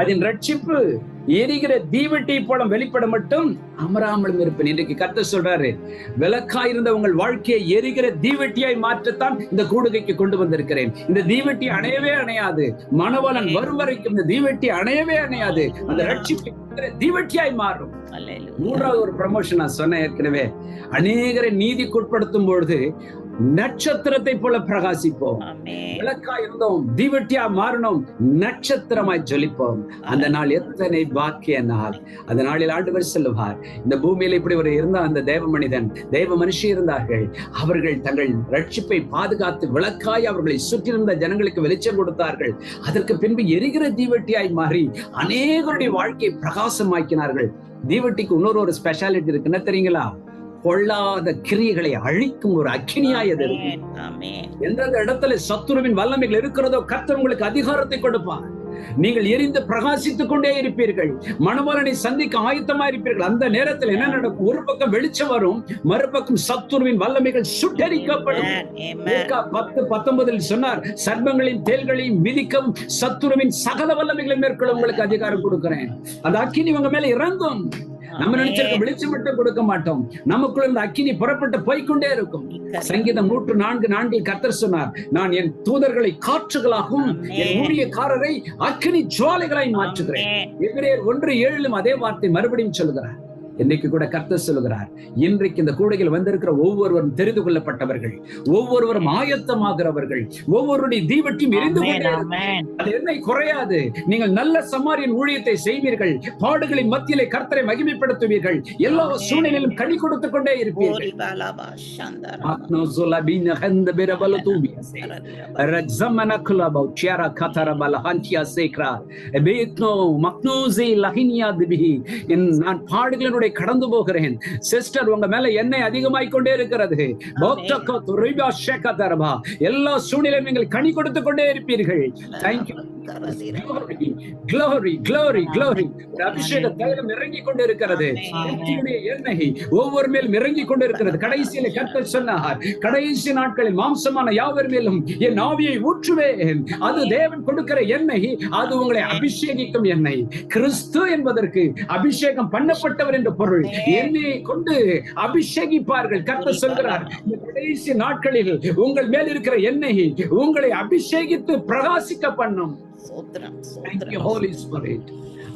அதன் ரட்சிப்பு எரிகிற தீவட்டி போல வெளிப்பட மட்டும் அமராமலும் இருப்பேன். இன்றைக்கு கர்த்தர் சொல்றாரு, விளக்காய் இருந்த உங்கள் வாழ்க்கையை எரிகிற தீவட்டியாய் மாற்றத்தான் இந்த கூடுகைக்கு கொண்டு வந்திருக்கிறேன். இந்த தீவட்டி அணையவே அணையாது. மணவாளன் வரும் வரைக்கும் இந்த தீவட்டி அணையவே அணையாது. அந்த ரட்சிப்பு தீவட்டியாய் மாறும். 3வது ஒரு ப்ரமோஷன் நான் சொன்ன ஏற்கனவே, அநேகரை நீதிக்குட்படுத்தும் பொழுது நட்சத்திரத்தை போல பிரகாசிப்போம். விளக்காய் இருந்தோம், தீவட்டியா மாறணும், நட்சத்திரமாய் ஜொலிப்போம். அந்த நாள் எத்தனை பாக்கிய நாள்! அந்த நாளில் ஆண்டவர் சொல்லுவார், இந்த பூமியில இப்படி ஒரு இருந்தா அந்த தேவ மனிதன், தேவ மனுஷி இருந்தார்கள். அவர்கள் தங்கள் ரட்சிப்பை பாதுகாத்து விளக்காய் அவர்களை சுற்றியிருந்த ஜனங்களுக்கு வெளிச்சம் கொடுத்தார்கள். அதற்கு பின்பு எரிகிற தீவட்டியாய் மாறி அநேகருடைய வாழ்க்கையை பிரகாசமாக்கினார்கள். தீவட்டிக்கு இன்னொரு ஸ்பெஷாலிட்டி இருக்கு, என்ன தெரியுங்களா? பொல்லாத கிரியைகளை அழிக்கும் ஒரு அக்கினியாய் அது இருக்கும். எந்தெந்த இடத்துல சத்துருவின் வல்லமைகள் இருக்கிறதோ கர்த்தர் உங்களுக்கு அதிகாரத்தை கொடுப்பார். நீங்கள் எரிந்து பிரகாசித்துக் கொண்டே இருப்பீர்கள். மணவாளனை சந்திக்க ஆயத்தமா இருப்பீர்கள். அந்த நேரத்தில் என்ன நடக்கும்? ஒரு பக்கம் வெளிச்சம் வரும், மறுபக்கம் சத்துருவின் வல்லமைகள் சுட்டரிக்கப்படும். 10:19 சொன்னார், சர்ப்பங்களையும் தேள்களையும் மிதிக்கவும் சத்துருவின் சகல வல்லமைகளை மேற்கொள்ள உங்களுக்கு அதிகாரம் கொடுக்கிறேன். அந்த அக்கினி உங்க மேல இறங்கும். நம்ம நினைச்சிருக்க வெளிச்சம் மட்டும் கொடுக்க மாட்டோம், நமக்குள்ள இந்த அக்கினி புறப்பட்டு போய்கொண்டே இருக்கும். சங்கீதம் 104:4 கர்த்தர் சொன்னார், நான் என் தூதர்களை காற்றுகளாகவும் என் ஊழியக்காரரை அக்கினி ஜுவாலைகளாய் மாற்றுகிறேன். எபிரேயர் 1:7 அதே வார்த்தை மறுபடியும் சொல்லுகிறார். இன்னைக்கு கூட கர்த்தர் சொல்லுகிறார், இன்றைக்கு இந்த கூடையில் வந்திருக்கிற ஒவ்வொருவரும் தெரிந்து கொள்ளப்பட்டவர்கள், ஒவ்வொருவரும் ஆயத்தமாகிறவர்கள், ஒவ்வொருடைய தீவட்டியும் எரிந்து கொண்டே அது என்னை குறையாது. நீங்கள் நல்ல சமாரியன் ஊழியத்தை செய்வீர்கள். பாடுகளின் மத்தியிலே கர்த்தரை மகிமைப்படுத்துவீர்கள். எல்லா சூழ்நிலையிலும் கனி கொடுத்துக் கொண்டே இருப்பீர்கள். நான் பாடுகளுடைய கடந்து போகிறேன். சிஸ்டர், உங்க மேல எண்ணெய் அதிகமாய் கொண்டே இருக்கிறது. எல்லா சூழ்நிலையும் நீங்கள் கனி கொடுத்துக் கொண்டே இருப்பீர்கள். தேங்க்யூ. Glory, glory, glory. அபிஷேக தைலம் இறங்கி கொண்டு இருக்கிறது. எண்ணெய் ஒவ்வொரு மேலும் இறங்கி கொண்டு இருக்கிறது. கடைசியில கர்த்தர் சொன்னார், கடைசி நாட்களில் மாம்சமான யாவர் மேலும் என் ஆவியை ஊற்றுவேன். அது தேவன் கொடுக்கிற எண்ணெய், அது உங்களை அபிஷேகிக்கும் எண்ணெய். கிறிஸ்து என்பதற்கு அபிஷேகம் பண்ணப்பட்டவர் என்ற பொருள். எண்ணெயை கொண்டு அபிஷேகிப்பார்கள். கர்த்தர் சொல்கிறார், இந்த கடைசி நாட்களில் உங்கள் மேல் இருக்கிற எண்ணெய் உங்களை அபிஷேகித்து பிரகாசிக்க பண்ணும். Thank you, Holy Spirit.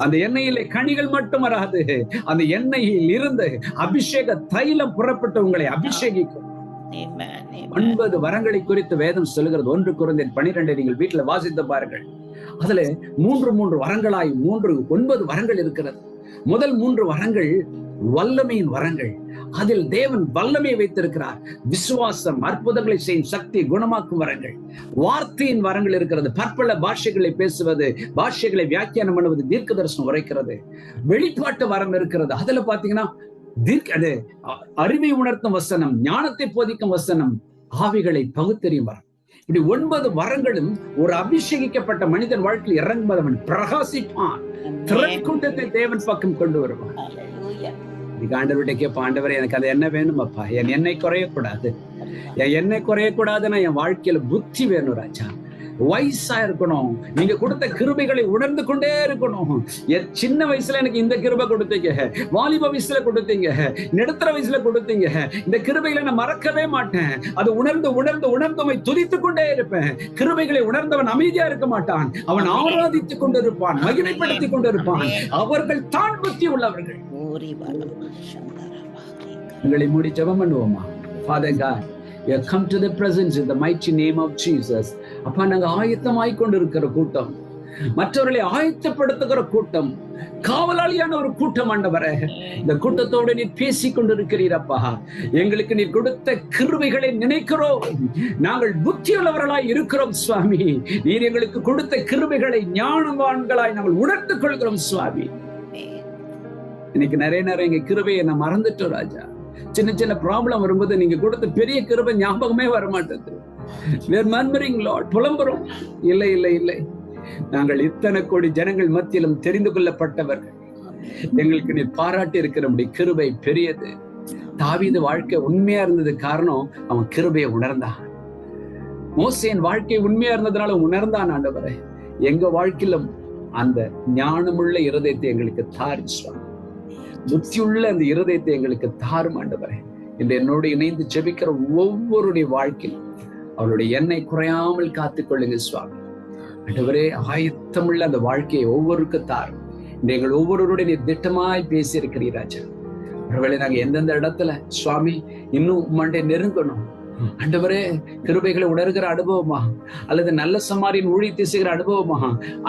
அந்த எண்ணெயிலே கனிகள் மட்டும் வராது, அந்த எண்ணெயில் இருந்து அபிஷேக தைலம் புறப்பட்டு உங்களை அபிஷேகிக்கும். 9 வரங்களை குறித்து வேதம் சொல்லுகிறது. 1 கொரிந்தியர் 12 நீங்கள் வீட்டில் வாசித்து பாருங்கள். அதுல 3 வரங்களாய் 9 வரங்கள் இருக்கிறது. முதல் 3 வரங்கள் வல்லமையின் வரங்கள். அதில் தேவன் வல்லமை வைத்திருக்கிறார். விசுவாசம், அற்புதங்களை செய்யும் சக்தி, குணமாக்கும் வரங்கள். வார்த்தையின் வரங்கள் இருக்கிறது. பற்பல பாஷைகளை பேசுவது, பாஷைகளை வியாக்கியானம் பண்ணுவது, தீர்க்க தரிசனம் உரைக்கிறது. வெளிப்பாட்டு வரம் இருக்கிறது. அதுல பாத்தீங்கன்னா அது அறிவை உணர்த்தும் வசனம், ஞானத்தை போதிக்கும் வசனம், ஆவிகளை பகுத்தறியும் வரம். இப்படி 9 வரங்களும் ஒரு அபிஷேகிக்கப்பட்ட மனிதன் வாழ்க்கையில் இறங்குவதவன் பிரகாசிப்பான். திரைக்கூட்டத்தை தேவன் பக்கம் கொண்டு வருவான். ஆண்டவர்கிட்ட கேட்ப, ஆண்டவரே எனக்கு அது என்ன வேணும் அப்பா, என் எண்ணெய் குறையக்கூடாது, என் எண்ணெய் குறையக்கூடாதுன்னா என் வாழ்க்கையில புத்தி வேணும் ராஜா. வயசா இருக்கணும், நீங்க கொடுத்த கிருபைகளை உணர்ந்து கொண்டே இருக்கணும். சின்ன வயசுல எனக்கு இந்த கிருபை கொடுத்தீங்க, வாலிப வயசுல கொடுத்தீங்க, நடுத்தர வயசுல கொடுத்தீங்க, இந்த கிருபைகளை நான் மறக்கவே மாட்டேன். அது உணர்ந்து உணர்ந்து உணர்ந்தவனை துதித்துக் கொண்டே இருப்பேன். கிருபைகளை உணர்ந்தவன் அமைதியா இருக்க மாட்டான், அவன் ஆராதித்துக் கொண்டிருப்பான், மகிமைப்படுத்திக் கொண்டிருப்பான். அவர்கள் தான் புத்தி உள்ளவர்கள். உங்களை மூடி ஜெபம் பண்ணுவோமா? Father God, we have come to the presence in the mighty name of Jesus. அப்பா, நாங்க ஆயத்தமாய் கொண்டிருக்கிற கூட்டம், மற்றவர்களை ஆயத்தப்படுத்துகிற கூட்டம், காவலாளியான ஒரு கூட்டம் ஆண்டவரே. இந்த கூட்டத்தோடு நீர் பேசிக் கொண்டிருக்கிறீரப்பா. எங்களுக்கு நீர் கொடுத்த கிருபைகளை நினைக்கிறோம். நாங்கள் புத்தியுள்ளவர்களாய் இருக்கிறோம் சுவாமி. நீர் எங்களுக்கு கொடுத்த கிருபைகளை ஞானவான்களாய் நாங்கள் உணர்ந்து கொள்கிறோம் சுவாமி. இன்னைக்கு நிறைய நேரம் எங்க கிருபையை நான் மறந்துட்டோம் ராஜா. சின்ன சின்ன ப்ராப்ளம் வரும்போது நீங்க கொடுத்த பெரிய கிருபை ஞாபகமே வர மாட்டேது. புலம்புறோம். இல்லை இல்லை இல்லை, நாங்கள் இத்தனை கோடி ஜனங்கள் மத்தியிலும் தெரிந்து கொள்ளப்பட்டவர்கள். எங்களுக்கு நீ பாராட்டி இருக்கிற கிருபை பெரியது. தாவீது வாழ்க்கை உண்மையா இருந்தது காரணம் அவன் கிருபையை உணர்ந்தான். மோசேயின் வாழ்க்கை உண்மையா இருந்ததுனால உணர்ந்தான். ஆண்டவரே, எங்க வாழ்க்கையிலும் அந்த ஞானமுள்ள இருதயத்தை எங்களுக்கு தாரிச்சுவாங்க. புத்தியுள்ள அந்த இருதயத்தை எங்களுக்கு தாரும் ஆண்டவரே. இன்று என்னோடு இணைந்து ஜெபிக்கிற ஒவ்வொருடைய வாழ்க்கையில் அவருடைய எண்ணெய் குறையாமல் காத்துக்கொள்ளுங்க சுவாமி. ஆண்டவரே, ஆயத்தமுள்ள அந்த வாழ்க்கையை ஒவ்வொருக்கு தாரும். எங்கள் ஒவ்வொருவருடைய நீர் திட்டமாய் பேசி இருக்கிறீராஜா. ஒருவேளை நாங்க எந்தெந்த இடத்துல சுவாமி இன்னும் உம்மாண்டை நெருங்கணும் ஆண்டவரே, கிருபைகளை உணர்கிற அனுபவமா, அல்லது நல்ல சமாரியின் ஊழியத்தை செய்கிற அனுபவமா,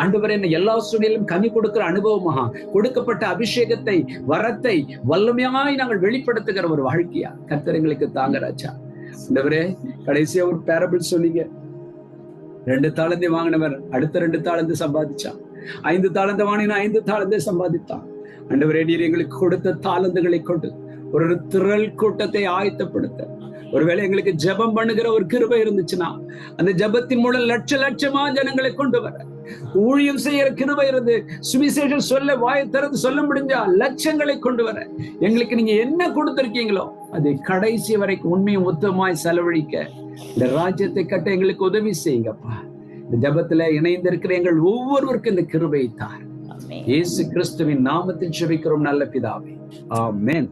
ஆண்டவரே எல்லா சூழ்நிலையிலும் கனி கொடுக்கிற அனுபவமா, கொடுக்கப்பட்ட அபிஷேகத்தை, வரத்தை வல்லமையாய் நாங்கள் வெளிப்படுத்துகிற ஒரு வாழ்க்கையா கர்த்தர் எங்களுக்கு தாங்க ராஜா. ஆண்டவரே, கடைசியா ஒரு பேரபிள் சொன்னீங்க. 2 தாளந்தை வாங்கினவர் அடுத்த 2 தாளந்து சம்பாதிச்சான். 5 தாளந்தை வாங்கினா 5 தாளந்தை சம்பாதித்தான். ஆண்டவரே, நீர் எங்களுக்கு கொடுத்த தாளந்துகளை கொண்டு ஒரு திரள் கூட்டத்தை ஆயத்தப்படுத்த, ஒருவேளை எங்களுக்கு ஜெபம் பண்ணுகிற ஒரு கிருபை இருந்துச்சுன்னா அந்த ஜெபத்தின் மூலம் லட்சமா ஜனங்களை கொண்டு வர, ஊழியம் செய்யற கிருபை இருந்து சுவிசேஷம் சொல்ல வாயை திறந்து சொல்ல முடிஞ்சா லட்சங்களை கொண்டு வர, எங்களுக்கு நீங்க என்ன கொடுத்திருக்கீங்களோ அதை கடைசி வரைக்கும் உண்மையும் உத்தமாய் செலவழிக்க இந்த ராஜ்யத்தை கட்ட எங்களுக்கு உதவி செய்யுங்கப்பா. இந்த ஜெபத்துல இணைந்திருக்கிற எங்கள் ஒவ்வொருவருக்கும் இந்த கிருபையை தார். இயேசு கிறிஸ்துவின் நாமத்தில் ஜெபிக்கிறோம் நல்ல பிதாவே, ஆமென்.